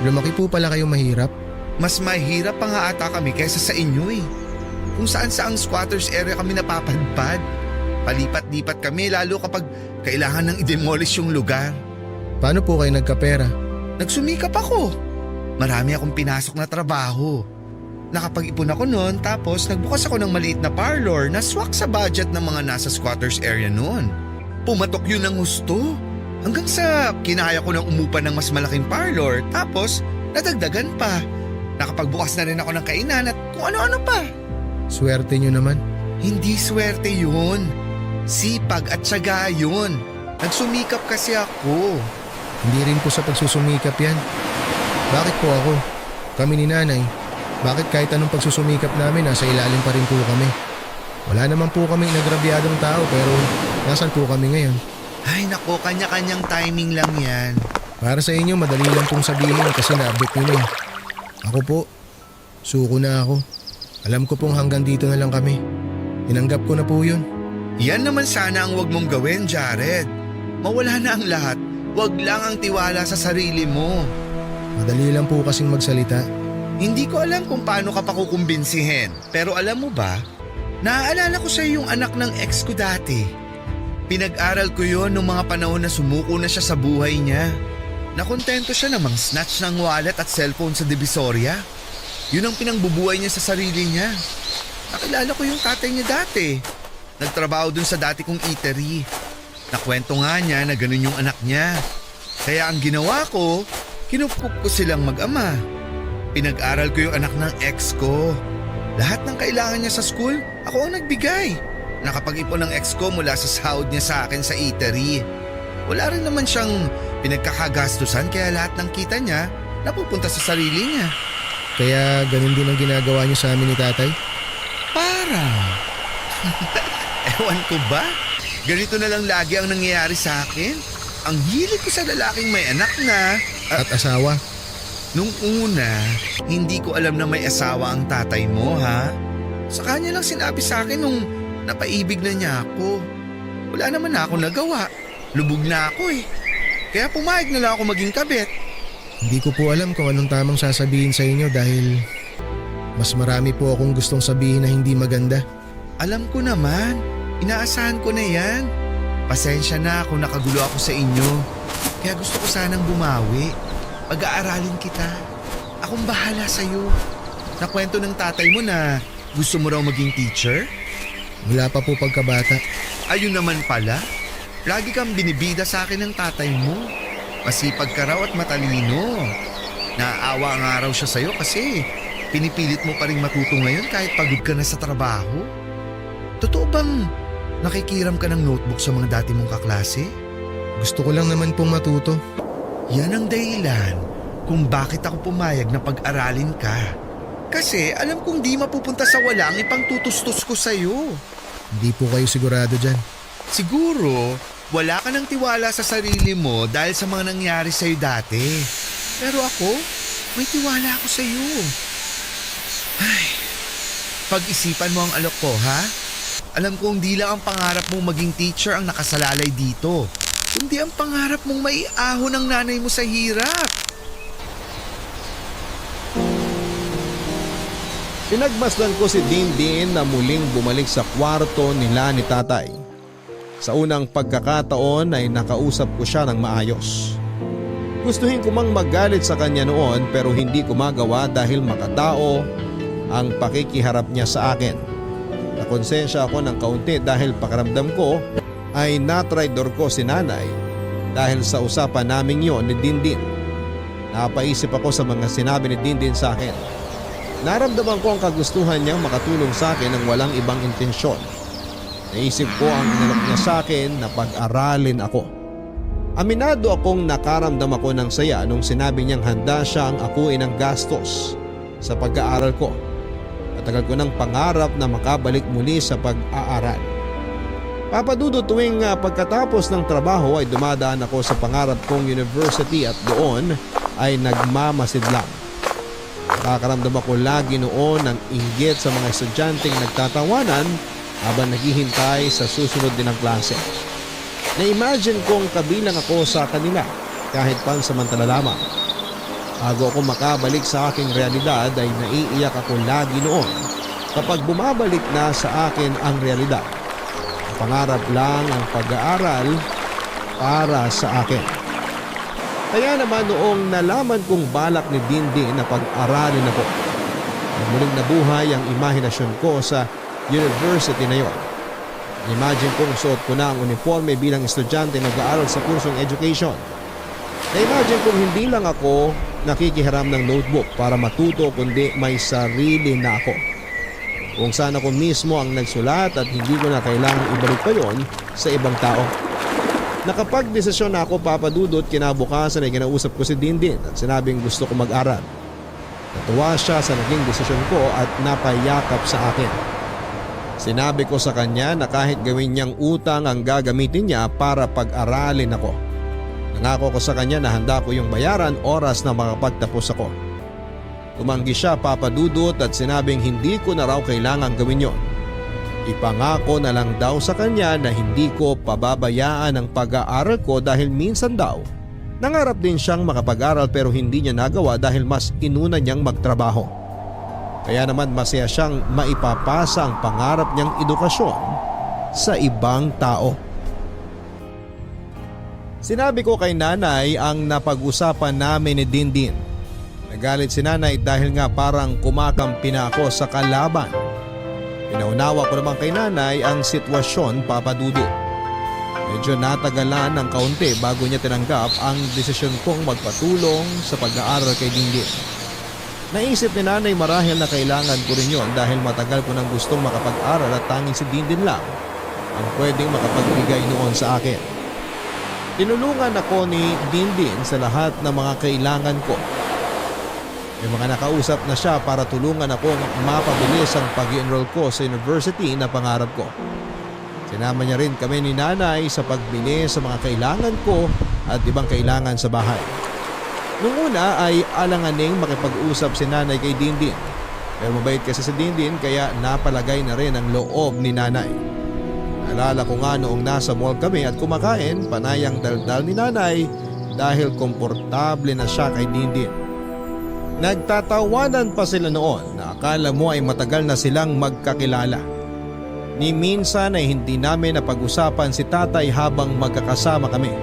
Lumaki po pala kayo mahirap. Mas mahirap pa nga ata kami kaysa sa inyo eh. Kung saan saang squatters area kami napapadpad. Palipat-lipat kami lalo kapag kailangan nang i-demolish yung lugar. Paano po kayo nagkapera? Nagsumikap ako. Marami akong pinasok na trabaho. Nakapag-ipon ako noon tapos nagbukas ako ng maliit na parlor na swak sa budget ng mga nasa squatters area noon. Pumatok yun ng gusto. Hanggang sa kinaya ko ng umupa ng mas malaking parlor tapos nadagdagan pa. Nakapagbukas na rin ako ng kainan at kung ano-ano pa. Swerte nyo naman. Hindi swerte yun. Sipag at tiyaga yun. Nagsumikap kasi ako. Hindi rin po sa pagsusumikap yan. Bakit po ako? Kami ni nanay. Bakit kahit anong pagsusumikap namin nasa ilalim pa rin po kami? Wala naman po kaming inagrabyadong tao pero nasan po kami ngayon? Ay nako, kanya-kanyang timing lang yan. Para sa inyo madali lang pong sabihin kasi na-update nyo na eh. Ako po, suko na ako. Alam ko pong hanggang dito na lang kami. Tinanggap ko na po yun. Yan naman sana ang wag mong gawin, Jared. Mawala na ang lahat. Wag lang ang tiwala sa sarili mo. Madali lang po kasing magsalita. Hindi ko alam kung paano ka pa kukumbinsihin. Pero alam mo ba, naaalala ko sa yung anak ng ex ko dati. Pinag-aral ko yon nung mga panahon na sumuko na siya sa buhay niya. Nakontento siya namang snatch ng wallet at cellphone sa Divisoria. Yun ang pinangbubuhay niya sa sarili niya. Nakilala ko yung tatay niya dati. Nagtrabaho dun sa dati kong eatery. Nakwento nga niya na ganun yung anak niya. Kaya ang ginawa ko, kinupkup ko silang mag-ama. Pinag-aral ko yung anak ng ex ko. Lahat ng kailangan niya sa school, ako ang nagbigay. Nakapag-ipon ng ex ko mula sa sahod niya sa akin sa eatery. Wala rin naman siyang pinagkakagastusan kaya lahat ng kita niya napupunta sa sarili niya. Kaya ganun din ang ginagawa niyo sa amin ni tatay? Parang. Ewan ko ba? Ganito na lang lagi ang nangyayari sa akin. Ang hilig ko sa lalaking may anak na. At asawa? Nung una, hindi ko alam na may asawa ang tatay mo, ha? Sa kanya lang sinabi sa akin nung napaibig na niya ako. Wala naman na ako nagawa. Lubog na ako eh. Kaya pumayag na lang ako maging kabit. Hindi ko po alam kung anong tamang sasabihin sa inyo dahil Mas marami po akong gustong sabihin na hindi maganda. Alam ko naman, inaasahan ko na yan. Pasensya na kung nakagulo ako sa inyo. Kaya gusto ko sanang bumawi. Pag-aaralin kita. Akong bahala sa'yo. Nakwento ng tatay mo na gusto mo raw maging teacher? Wala pa po pagkabata. Ayun naman pala. Lagi kang binibida sa akin ng tatay mo. Masipag ka raw at matalino. Naaawa nga raw siya sa'yo kasi pinipilit mo pa rin matuto ngayon kahit pagod ka na sa trabaho. Totoo bang nakikiram ka ng notebook sa mga dati mong kaklase? Gusto ko lang naman pong matuto. Yan ang dahilan kung bakit ako pumayag na pag-aralin ka. Kasi alam kong di mapupunta sa wala ang ipangtutustos ko sa'yo. Hindi po kayo sigurado dyan. Siguro, wala ka ng tiwala sa sarili mo dahil sa mga nangyari sa'yo dati. Pero ako, may tiwala ako sa'yo. Ay, pag-isipan mo ang alok ko, ha? Alam kong di lang ang pangarap mong maging teacher ang nakasalalay dito, kundi ang pangarap mong maiahon ang nanay mo sa hirap. Pinagmasdan ko si Dindin na muling bumalik sa kwarto nila ni tatay. Sa unang pagkakataon ay nakausap ko siya ng maayos. Gustuhin ko mang magalit sa kanya noon pero hindi ko magawa dahil makatao ang pakikiharap niya sa akin. Nakonsensya ako ng kaunti dahil pakiramdam ko ay natraidor ko si nanay dahil sa usapan naming yon ni Dindin. Napaisip ako sa mga sinabi ni Dindin sa akin. Naramdaman ko ang kagustuhan niyang makatulong sa akin ng walang ibang intensyon. Naisip ko ang inalok niya sa akin na pag-aralin ako. Aminado akong nakaramdam ako ng saya nung sinabi niyang handa siyang akuin ng gastos sa pag-aaral ko. Matagal ko ng pangarap na makabalik muli sa pag-aaral. Papadudot tuwing pagkatapos ng trabaho ay dumadaan ako sa pangarap kong university at doon ay nagmamasid lang. Nakakaramdam ako lagi noon ng inggit sa mga estudyanteng nagtatawanan habang naghihintay sa susunod din ng klase. Na-imagine kong kabilang ako sa kanila kahit pansamantala lamang. Bago ako makabalik sa aking realidad ay naiiyak ako lagi noon kapag bumabalik na sa akin ang realidad. Pangarap lang ang pag-aaral para sa akin. Kaya naman noong nalaman kong balak ni Dindin na pag-aralin ako, muling nabuhay ang imahinasyon ko sa university na yon. Imagine kong suot ko na ang uniforme bilang estudyante nag-aaral sa kursong education. Na-imagine kong hindi lang ako nakikihiram ng notebook para matuto kundi may sarili na ako. Kung saan ako mismo ang nagsulat at hindi ko na kailangang ibalik pa yon sa ibang tao. Nakapag-desisyon na ako papadudot kinabukasan ay kinausap ko si Dindin at sinabing gusto ko mag-aral. Natuwa siya sa naging desisyon ko at napayakap sa akin. Sinabi ko sa kanya na kahit gawin niyang utang ang gagamitin niya para pag-aralin ako. Nangako ko sa kanya na handa ko yung bayaran oras na makapagtapos ako. Tumanggi siya papadudot at sinabing hindi ko na raw kailangang gawin yon. Ipangako na lang daw sa kanya na hindi ko pababayaan ang pag-aaral ko dahil minsan daw nangarap din siyang makapag-aral pero hindi niya nagawa dahil mas inuna niyang magtrabaho. Kaya naman masaya siyang maipapasa ang pangarap niyang edukasyon sa ibang tao. Sinabi ko kay nanay ang napag-usapan namin ni Dindin. Nagalit si nanay dahil nga parang kumakampi na ako sa kalaban. Pinaunawa ko naman kay nanay ang sitwasyon papadudot. Medyo natagalan ng kaunti bago niya tinanggap ang desisyon kong magpatulong sa pag-aaral kay Dindin. Naisip ni nanay marahil na kailangan ko rin yon dahil matagal ko nang gustong makapag-aral at tanging si Dindin lang ang pwedeng makapagbigay noon sa akin. Tinulungan ako ni Dindin sa lahat ng mga kailangan ko. May mga nakausap na siya para tulungan akong mapabilis ang pag-enroll ko sa university na pangarap ko. Sinama niya rin kami ni nanay sa pagbili sa mga kailangan ko at ibang kailangan sa bahay. Nung una ay alanganing makipag-usap si nanay kay Dindin. Pero mabait kasi si Dindin kaya napalagay na rin ang loob ni nanay. Naalala ko nga noong nasa mall kami at kumakain, panayang daldal ni nanay dahil komportable na siya kay Dindin. Nagtatawanan pa sila noon na akala mo ay matagal na silang magkakilala. Ni minsan ay hindi namin napag-usapan si tatay habang magkakasama kami.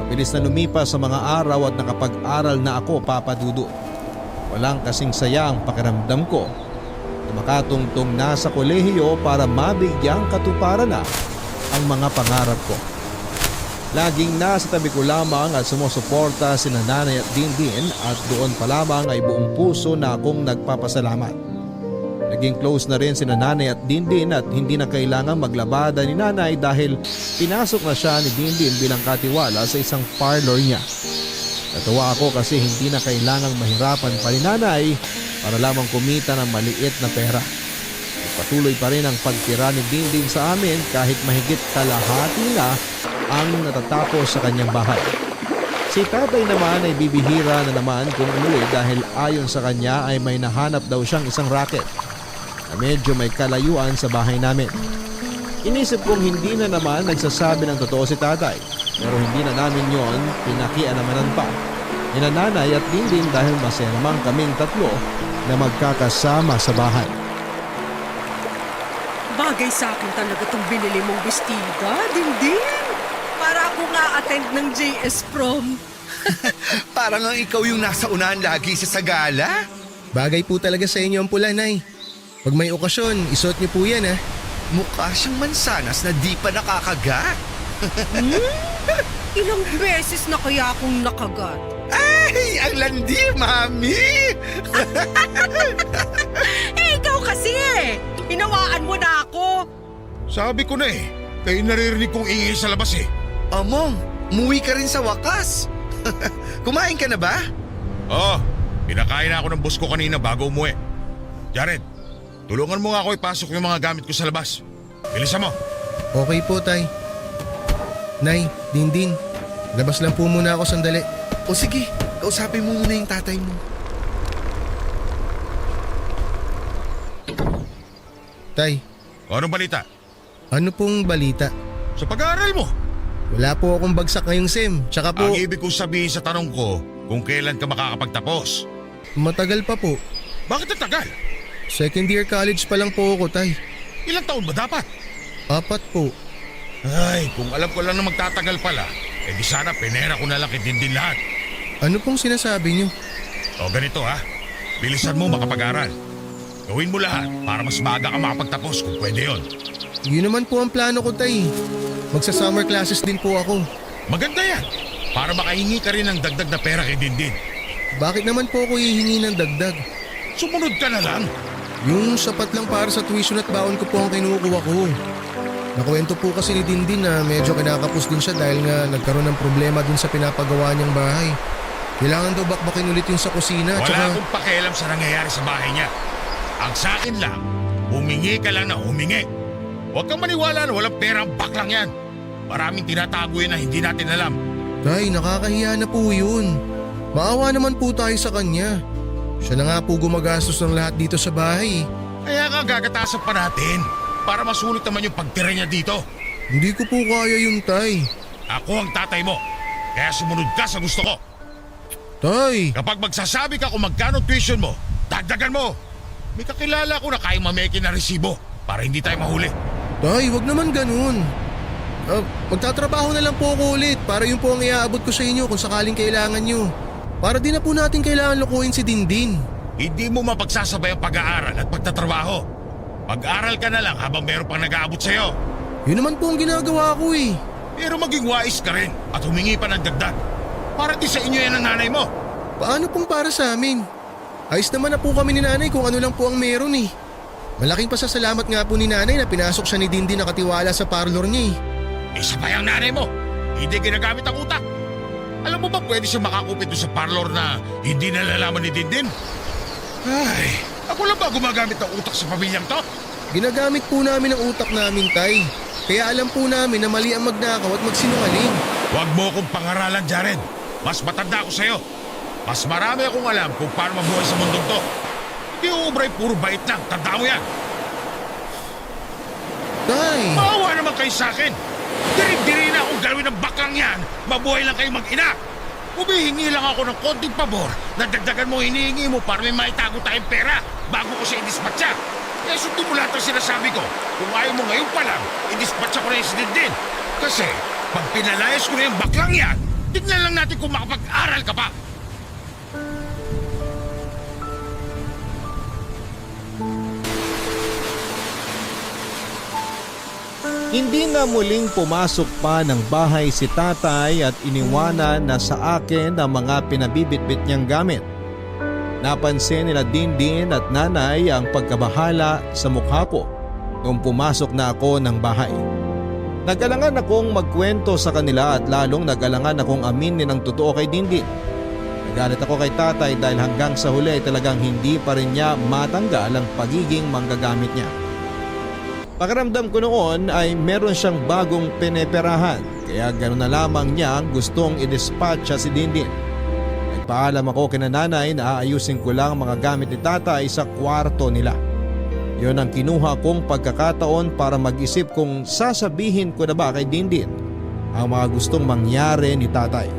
Mabilis na lumipas sa mga araw at nakapag-aral na ako, Papa Dudut. Walang kasing saya ang pakiramdam ko na makatungtong na sa kolehiyo para mabigyang katuparan na ang mga pangarap ko. Laging nasa tabi ko lamang at sumusuporta si Nanay at Dindin at doon pa lamang ay buong puso na akong nagpapasalamat. Naging close na rin si Nanay at Dindin at hindi na kailangang maglabada ni Nanay dahil pinasok na siya ni Dindin bilang katiwala sa isang parlor niya. Natuwa ako kasi hindi na kailangang mahirapan pa ni Nanay para lamang kumita ng maliit na pera. Patuloy pa rin ang pagtira ni Dindin sa amin kahit mahigit kalahati na ang natatapos sa kanyang bahay. Si tatay naman ay bibihira na naman kung umuwi dahil ayon sa kanya ay may nahanap daw siyang isang racket na medyo may kalayuan sa bahay namin. Inisip kong hindi na naman nagsasabi ng totoo si tatay pero hindi na namin yon pinakialamanan pa ni Nanay at Dindin dahil masaya naman kaming tatlo na magkakasama sa bahay. Bagay sa akin talaga itong binili mong bestida, Dindin. Para ako nga attend ng JS Prom. Parang ang ikaw yung nasa unahan lagi sa sagala. Bagay po talaga sa inyo ang pula, Nay. Pag may okasyon, isuot niyo po yan, ha? Mukha siyang mansanas na di pa nakakagat. Ilang beses na kaya akong nakagat. Ay, ang landi, Mami! Ikaw kasi eh! Hinawaan mo na ako! Sabi ko na eh, kayo naririnig kong ingay sa labas eh. Among, muwi ka rin sa wakas. Kumain ka na ba? Oo, pinakain na ako ng boss ko kanina bago umuwi. Jared, tulungan mo nga ako ipasok yung mga gamit ko sa labas. Bilisan mo. Okay po, Tay. Nay, Dindin, labas lang po muna ako sandali. O sige, kausapin mo muna yung tatay mo. Tay, O, anong balita? ano pong balita? Sa pag-aaral mo. Wala po akong bagsak ngayong SEM. Tsaka po, Ang ibig kong sabihin sa tanong ko, kung kailan ka makakapagtapos. matagal pa po. Bakit ang tagal? Second year college pa lang po ako, Tay. Ilang taon ba dapat? 4 po. Ay, kung alam ko lang na magtatagal pala, eh di sana pinera ko na lang kay Dindin lahat. Ano pong sinasabi niyo? O ganito ha, bilisan mo makapag-aral. Gawin mo lahat para mas maaga ka makapagtapos kung pwede yon. Yun naman po ang plano ko, Tay. Magsa-summer classes din po ako. Maganda yan, para makahingi ka rin ng dagdag na pera kay Dindin. Bakit naman po ako hihingi ng dagdag? Sumunod ka na lang. Yung sapat lang para sa tuition at baon ko po ang kinukuha ko. Nakuwento po kasi ni Dindin na medyo kinakapos din siya dahil nga nagkaroon ng problema dun sa pinapagawa niyang bahay. Kailangan daw bakbakin ulit yung sa kusina. Wala akong pakialam sa nangyayari sa bahay niya. Ang sa akin lang, humingi ka lang na humingi. Huwag kang maniwala na walang perang baklang yan. Maraming tinatago yan na hindi natin alam. Tay, nakakahiya na po yun. Maawa naman po tayo sa kanya. Siya na nga po gumagastos ng lahat dito sa bahay. Kaya nga gagatasan pa natin para masulit naman yung pagtira niya dito. Hindi ko po kaya yun, Tay. Ako ang tatay mo, kaya sumunod ka sa gusto ko. Tay! Kapag magsasabi ka kung magkano tuition mo, dagdagan mo. May kakilala ko na kayang mameki na resibo para hindi tayo mahuli. Tay, wag naman ganun. Magtatrabaho na lang po ako ulit para yun po ang iaabot ko sa inyo kung sakaling kailangan nyo. Para di na po natin kailangan lukuhin si Dindin. Hindi mo mapagsasabay ang pag-aaral at pagtatrabaho. Mag-aral ka na lang habang meron pang nag-aabot sa'yo. Yun naman po ang ginagawa ko eh. Pero maging wais ka rin at humingi pa ng dagdag. Para di sa inyo yan ang nanay mo. Paano pong para sa amin? Ayos naman na po kami ni nanay kung ano lang po ang meron eh. Malaking pasasalamat nga po ni nanay na pinasok siya ni Dindin na katiwala sa parlor niya eh. Isa pa yung nanay mo. Hindi ginagamit ang utak. Alam mo ba pwede siya makakupit doon sa parlor na hindi nalalaman ni Dindin? Ay, ako lang ba gumagamit ng utak sa pamilyang to? Ginagamit po namin ang utak namin, Tay. Kaya alam po namin na mali ang magnakaw at magsinungaling. Huwag mo akong pangaralan, Jared. Mas matanda ako sa'yo. Mas marami akong alam kung paano mabuhay sa mundong to. Hindi uubray puro bait lang. Tanda mo yan. Tay! Maawa naman kayo sa akin. Diri-diri na akong galawin ng baklang yan. Mabuhay lang kayo mag-ina. Humihingi lang ako ng konting pabor na dagdagan mo hinihingi mo para may maitago tayong pera bago ko siya i-dispatcha. Kaya sundin mo lahat ang sinasabi ko. Kung ayaw mo ngayon pa lang, i-dispatcha ko na yung din. Kasi pag pinalayas ko na yung baklang yan, tignan lang natin kung makapag-aral ka pa. Hindi na muling pumasok pa ng bahay si tatay at iniwanan na sa akin ang mga pinabibitbit niyang gamit. Napansin nila Dindin at nanay ang pagkabahala sa mukha ko nung pumasok na ako ng bahay. Nag-alangan akong magkwento sa kanila at lalong nag-alangan akong aminin ang totoo kay Dindin. Nagalit ako kay tatay dahil hanggang sa huli talagang hindi pa rin niya matanggal ang pagiging manggagamit niya. Pakiramdam ko noon ay meron siyang bagong pineperahan kaya gano'n na lamang niya ang gustong i-dispatcha si Dindin. Nagpaalam ako kina nanay na aayusin ko lang mga gamit ni tatay sa kwarto nila. Yon ang kinuha kong pagkakataon para mag-isip kung sasabihin ko na ba kay Dindin ang mga gustong mangyari ni tatay.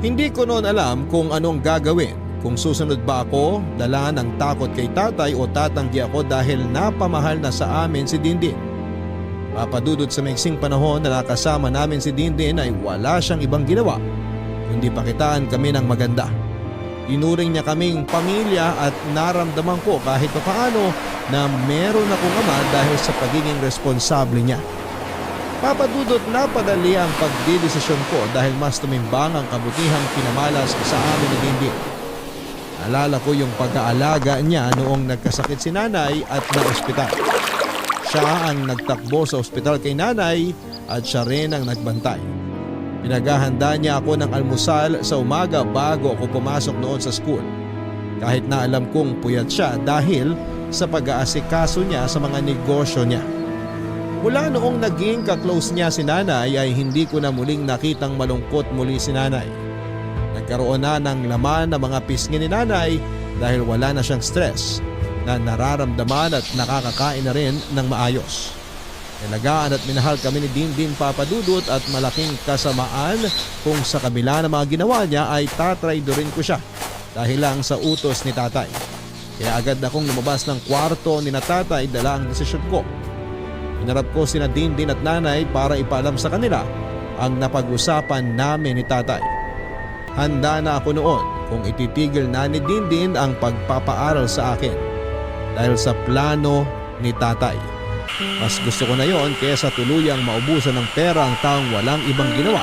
Hindi ko noon alam kung anong gagawin. Kung susunod ba ako, dala ng takot kay tatay o tatanggi ako dahil napamahal na sa amin si Dindin. Papadudot sa maiksing panahon na nakasama namin si Dindin ay wala siyang ibang ginawa kundi pakitaan kami ng maganda. Inuring niya kaming pamilya at naramdaman ko kahit paano na meron akong ama dahil sa pagiging responsable niya. Papadudot na padali ang pagdidesisyon ko dahil mas tumimbang ang kabutihang pinamalas sa amin ni Dindin. Alala ko yung pag-aalaga niya noong nagkasakit si nanay at na-ospital. Siya ang nagtakbo sa ospital kay nanay at siya rin ang nagbantay. Pinaghahanda niya ako ng almusal sa umaga bago ako pumasok noon sa school. Kahit na alam kong puyat siya dahil sa pag-aasikaso niya sa mga negosyo niya. Mula noong naging kaklose niya si nanay ay hindi ko na muling nakitang malungkot muli si nanay. Nagkaroon na ng laman ng mga pisngi ni nanay dahil wala na siyang stress na nararamdaman at nakakakain na rin ng maayos. Nilagaan at minahal kami ni Dindin Papadudot at malaking kasamaan kung sa kabila ng mga ginawa niya ay tatraydorin ko siya dahil lang sa utos ni tatay. Kaya agad akong lumabas ng kwarto ni na tatay dala ang desisyon ko. Pinarap ko sina Dindin at nanay para ipaalam sa kanila ang napag-usapan namin ni tatay. Handa na ako noon kung ititigil na ni Dindin ang pagpapaaral sa akin dahil sa plano ni tatay. Mas gusto ko na yon kaysa tuluyang maubusan ng pera ang taong walang ibang ginawa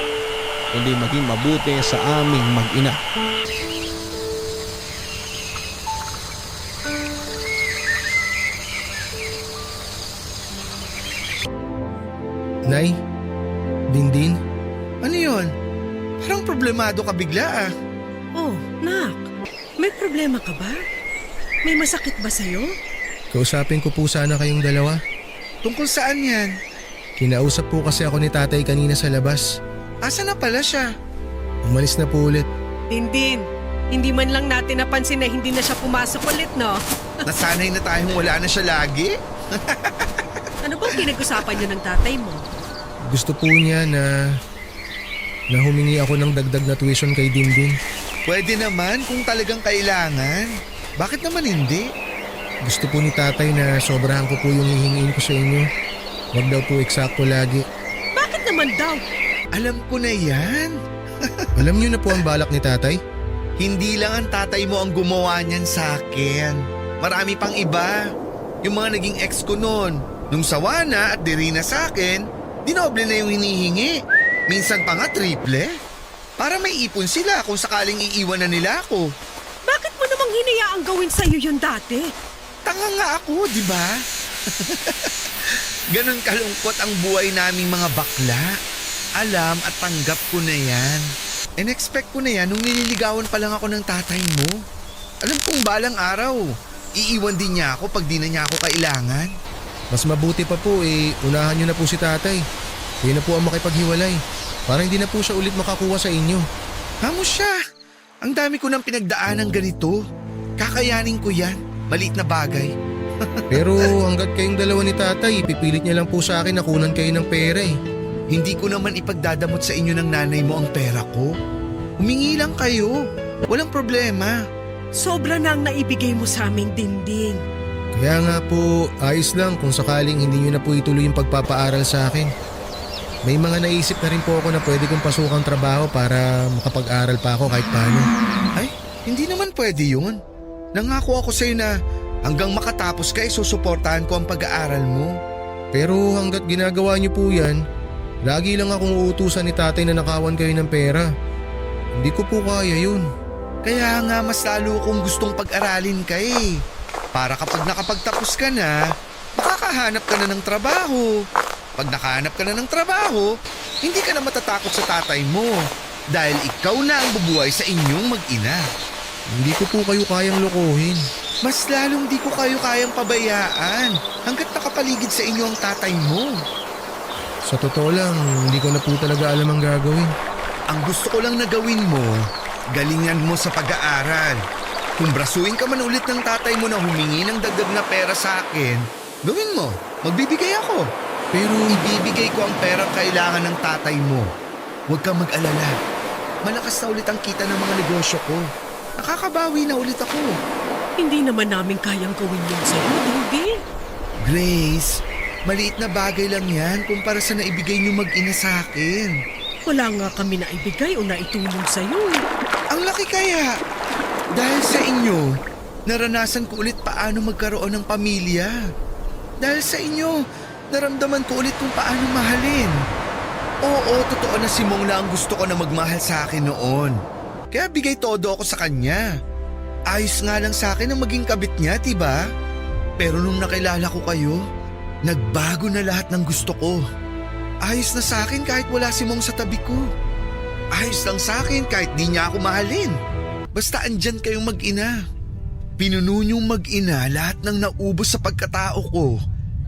kundi maging mabuti sa aming mag-ina. Nay? Dindin? Ano yon? Parang problemado ka bigla ah. Oh, nak. May problema ka ba? May masakit ba sa'yo? Kausapin ko po sana kayong dalawa. Tungkol saan yan? Kinausap po kasi ako ni tatay kanina sa labas. Asa na pala siya? Umalis na po ulit. Dindin, hindi man lang natin napansin na hindi na siya pumasok ulit, no? Nasanay na tayong wala na siya lagi? Ano bang pinag-usapan niyo ng tatay mo? Gusto po niya na humingi ako ng dagdag na tuition kay Dindin. Pwede naman kung talagang kailangan. Bakit naman hindi? Gusto po ni tatay na sobrahan ko po yung hihingiin ko sa inyo. Huwag daw po eksakto lagi. Bakit naman daw? Alam ko na yan. Alam niyo na po ang balak ni tatay? Hindi lang ang tatay mo ang gumawa niyan sa akin. Marami pang iba. Yung mga naging ex ko noon. Nung sawa na at diri na sa akin, dinoble na yung hinihingi. Minsan pa nga triple. Para may ipon sila kung sakaling iiwan na nila ako. Bakit mo namang hinayaang gawin sa'yo yun dati? Tanga nga ako, di ba? Ganon kalungkot ang buhay naming mga bakla. Alam at tanggap ko na yan. And expect ko na yan nung nililigawan pa lang ako ng tatay mo. Alam kong balang araw, iiwan din niya ako pag di na niya ako kailangan. Mas mabuti pa po unahan niyo na po si tatay. Kayo na po ang makipaghiwalay. Para hindi na po siya ulit makakuha sa inyo. Hamo siya. Ang dami ko nang pinagdaanan ganito. Kakayanin ko yan. Maliit na bagay. Pero hanggat kayong dalawa ni tatay, ipipilit niya lang po sa akin na kunan kayo ng pera eh. Hindi ko naman ipagdadamot sa inyo ng nanay mo ang pera ko. Humingi lang kayo. Walang problema. Sobra na ang naibigay mo sa aming dingding. Kaya nga po, ayos lang kung sakaling hindi nyo na po ituloy yung pagpapaaral sa akin. May mga naisip na rin po ako na pwede kong pasukang trabaho para makapag-aral pa ako kahit paano. Ay, hindi naman pwede yun. Nangako ako sa'yo na hanggang makatapos ka, susuportahan ko ang pag-aaral mo. Pero hanggat ginagawa niyo po yan, lagi lang akong uutusan ni tatay na nakawan kayo ng pera. Hindi ko po kaya yun. Kaya nga mas lalo kong gustong pag-aralin ka eh. Para kapag nakapagtapos ka na, makakahanap ka na ng trabaho. Pag nakahanap ka na ng trabaho, hindi ka na matatakot sa tatay mo. Dahil ikaw na ang bubuhay sa inyong mag-ina. Hindi ko po kayo kayang lokohin. Mas lalong di ko kayo kayang pabayaan hanggat nakapaligid sa inyo ang tatay mo. Sa totoo lang, hindi ko na po talaga alam ang gagawin. Ang gusto ko lang na gawin mo, galingan mo sa pag-aaral. Kung brasuin ka man ulit ng tatay mo na humingi ng dagdag na pera sa akin, gawin mo, magbibigay ako. Pero ibibigay ko ang perang kailangan ng tatay mo. Huwag kang mag-alala. Malakas na ulit ang kita ng mga negosyo ko. Nakakabawi na ulit ako. Hindi naman namin kayang gawin yun sa'yo, dingding. Grace, maliit na bagay lang yan kumpara sa naibigay niyo mag-ina sa akin. Wala nga kami naibigay o naitulong sa'yo. Ang laki kaya. Dahil sa inyo, naranasan ko ulit paano magkaroon ng pamilya. Dahil sa inyo, naramdaman ko ulit kung paano mahalin. Oo, totoo na si Mong na ang gusto ko na magmahal sa akin noon. Kaya bigay todo ako sa kanya. Ayos nga lang sa akin ang maging kabit niya, diba? Pero nung nakilala ko kayo, nagbago na lahat ng gusto ko. Ayos na sa akin kahit wala si Mong sa tabi ko. Ayos lang sa akin kahit di niya ako mahalin. Basta andyan kayong mag-ina. Pinuno niyong mag-ina lahat ng naubos sa pagkatao ko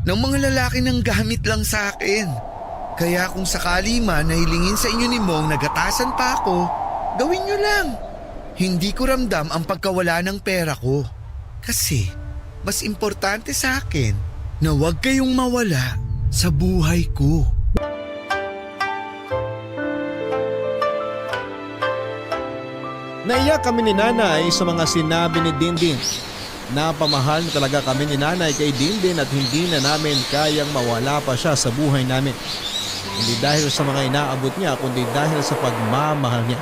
ng mga lalaki ng gamit lang sa akin. Kaya kung sakali man nahilingin sa inyo ni Mong nagatasan pa ako, gawin niyo lang. Hindi ko ramdam ang pagkawala ng pera ko. Kasi mas importante sa akin na huwag kayong mawala sa buhay ko. Naiyak kami ni nanay sa mga sinabi ni Dindin. Napamahal na talaga kami ni nanay kay Dindin at hindi na namin kayang mawala pa siya sa buhay namin. Hindi dahil sa mga inaabot niya kundi dahil sa pagmamahal niya.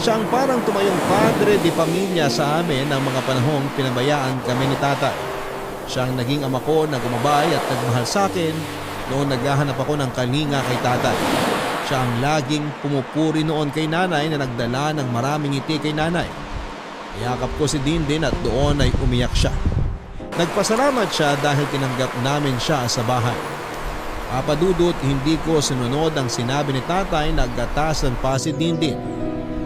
Siya ang parang tumayong padre di pamilya sa amin ng mga panahong pinabayaan kami ni tatay. Siya ang naging ama ko na gumabay at nagmahal sa akin noon naghahanap ako ng kalinga kay tatay. Siya ang laging pumupuri noon kay nanay na nagdala ng maraming ngiti kay nanay. Iyakap ko si Dindin at doon ay umiyak siya. Nagpasalamat siya dahil tinanggap namin siya sa bahay. Papadudot, hindi ko sinunod ang sinabi ni tatay na gatasan pa si Dindin.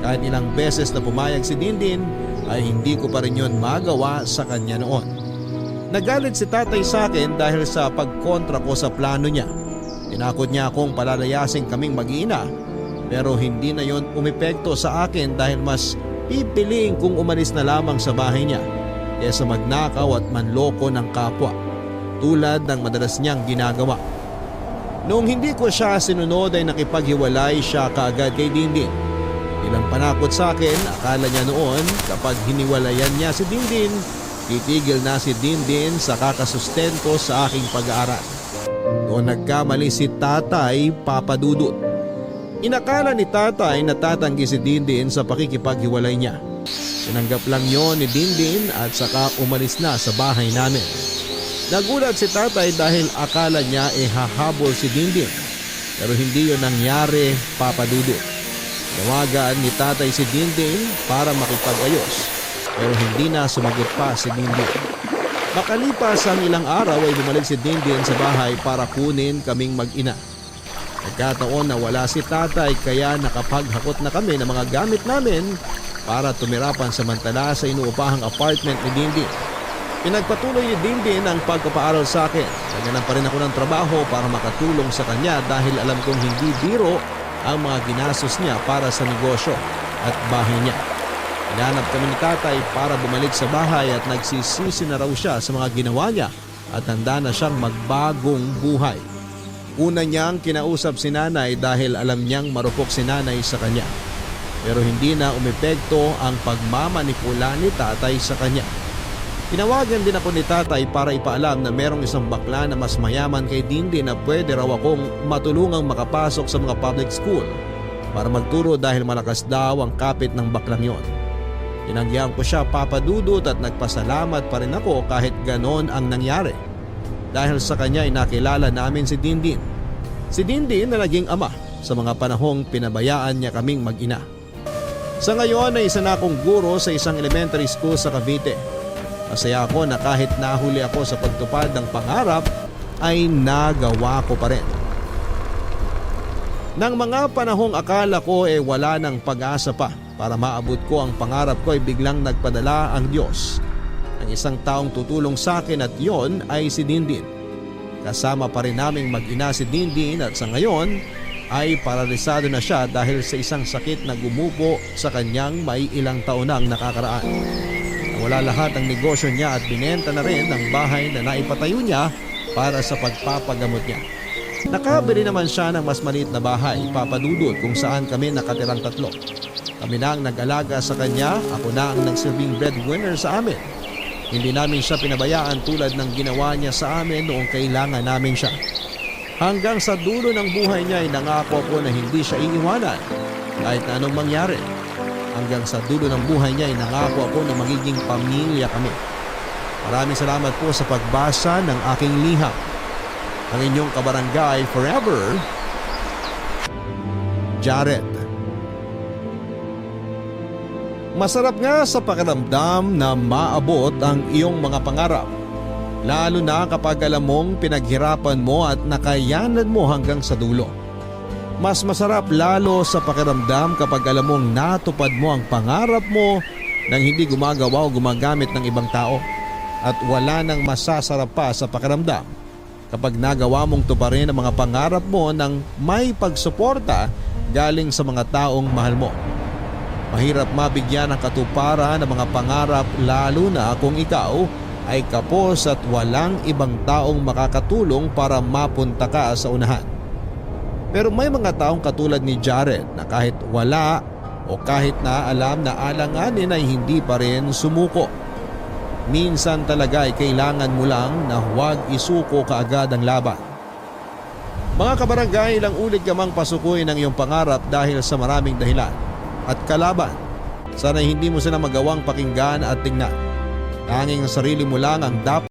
Kahit ilang beses na pumayag si Dindin ay hindi ko pa rin yun magawa sa kanya noon. Nagalit si tatay sa akin dahil sa pagkontra ko sa plano niya. Tinakot niya akong palalayasin kaming mag-iina pero hindi na yon umepekto sa akin dahil mas pipiliin kong umalis na lamang sa bahay niya kaysa magnakaw at manloko ng kapwa tulad ng madalas niyang ginagawa. Noong hindi ko siya sinunod ay nakipaghiwalay siya kaagad kay Dindin. Ilang panakot sa akin, akala niya noon kapag hiniwalayan niya si Dindin, titigil na si Dindin sa kakasustento sa aking pag-aaral. Doon nagkamali si tatay papadudot. Inakala ni tatay na tatanggi si Dindin sa pakikipaghiwalay niya. Tinanggap lang yon ni Dindin at saka umalis na sa bahay namin. Nagulat si tatay dahil akala niya hahabol si Dindin. Pero hindi yon nangyari papadudot. Tawagan ni tatay si Dindin para makipag-ayos. Pero hindi na sumagot pa si Dindin. Makalipas ang ilang araw ay bumalik si Dindin sa bahay para kunin kaming mag-ina. Nagkataon na wala si tatay kaya nakapaghakot na kami ng mga gamit namin para tumira pansamantala sa inuupahang apartment ni Dindin. Pinagpatuloy ni Dindin ang pagpapaaral sa akin. Naghanap pa rin ako ng trabaho para makatulong sa kanya dahil alam kong hindi biro ang mga ginastos niya para sa negosyo at bahay niya. Hinanap kami ni tatay para bumalik sa bahay at nagsisisi na raw siya sa mga ginawa niya at handa na siyang magbagong buhay. Una niyang kinausap si nanay dahil alam niyang marupok si nanay sa kanya. Pero hindi na umepekto ang pagmamanipula ni tatay sa kanya. Tinawagan din ako ni tatay para ipaalam na merong isang bakla na mas mayaman kay Dindi na pwede raw akong matulungang makapasok sa mga public school para magturo dahil malakas daw ang kapit ng baklang yon. Tinanggihan ko siya, Papa Dudut, at nagpasalamat pa rin ako kahit ganon ang nangyari. Dahil sa kanya ay nakilala namin si Dindin. Si Dindin na naging ama sa mga panahong pinabayaan niya kaming mag-ina. Sa ngayon ay isa na akong guro sa isang elementary school sa Cavite. Masaya ako na kahit nahuli ako sa pagtupad ng pangarap ay nagawa ko pa rin. Nang mga panahong akala ko wala ng pag-asa pa para maabot ko ang pangarap ko ay biglang nagpadala ang Diyos. Ang isang taong tutulong sa akin at yon ay si Dindin. Kasama pa rin naming mag-ina si Dindin at sa ngayon ay paralisado na siya dahil sa isang sakit na gumupo sa kanyang may ilang taon nang nakakaraan. Nawala lahat ang negosyo niya at binenta na rin ang bahay na naipatayo niya para sa pagpapagamot niya. Nakabili naman siya ng mas maliit na bahay, Papa Dudut, kung saan kami nakatirang 3. Kami na ang nag-alaga sa kanya, ako na ang nagsilbing breadwinner sa amin. Hindi namin siya pinabayaan tulad ng ginawa niya sa amin noong kailangan namin siya. Hanggang sa dulo ng buhay niya ay nangako ko na hindi siya iiwanan kahit na anong mangyari. Hanggang sa dulo ng buhay niya ay nangako ako na magiging pamilya kami. Maraming salamat po sa pagbasa ng aking liham. Ang inyong kabarangay forever, Jared. Masarap nga sa pakiramdam na maabot ang iyong mga pangarap. Lalo na kapag alam mong pinaghirapan mo at nakayanan mo hanggang sa dulo. Mas masarap lalo sa pakiramdam kapag alam mong natupad mo ang pangarap mo nang hindi gumagawa o gumagamit ng ibang tao. At wala nang masasarap pa sa pakiramdam kapag nagawa mong tuparin ang mga pangarap mo nang may pagsuporta galing sa mga taong mahal mo. Mahirap mabigyan ng katuparan ng mga pangarap lalo na kung ikaw ay kapos at walang ibang taong makakatulong para mapunta ka sa unahan. Pero may mga taong katulad ni Jared na kahit wala o kahit na alam na alanganin ay hindi pa rin sumuko. Minsan talaga ay kailangan mo lang na huwag isuko kaagad ang laban. Mga kabarangay, ilang ulit ka mang pasukuin ang iyong pangarap dahil sa maraming dahilan at kalaban. Sana hindi mo sila magawang pakinggan at tingnan. Tanging ang sarili mo lang ang dapat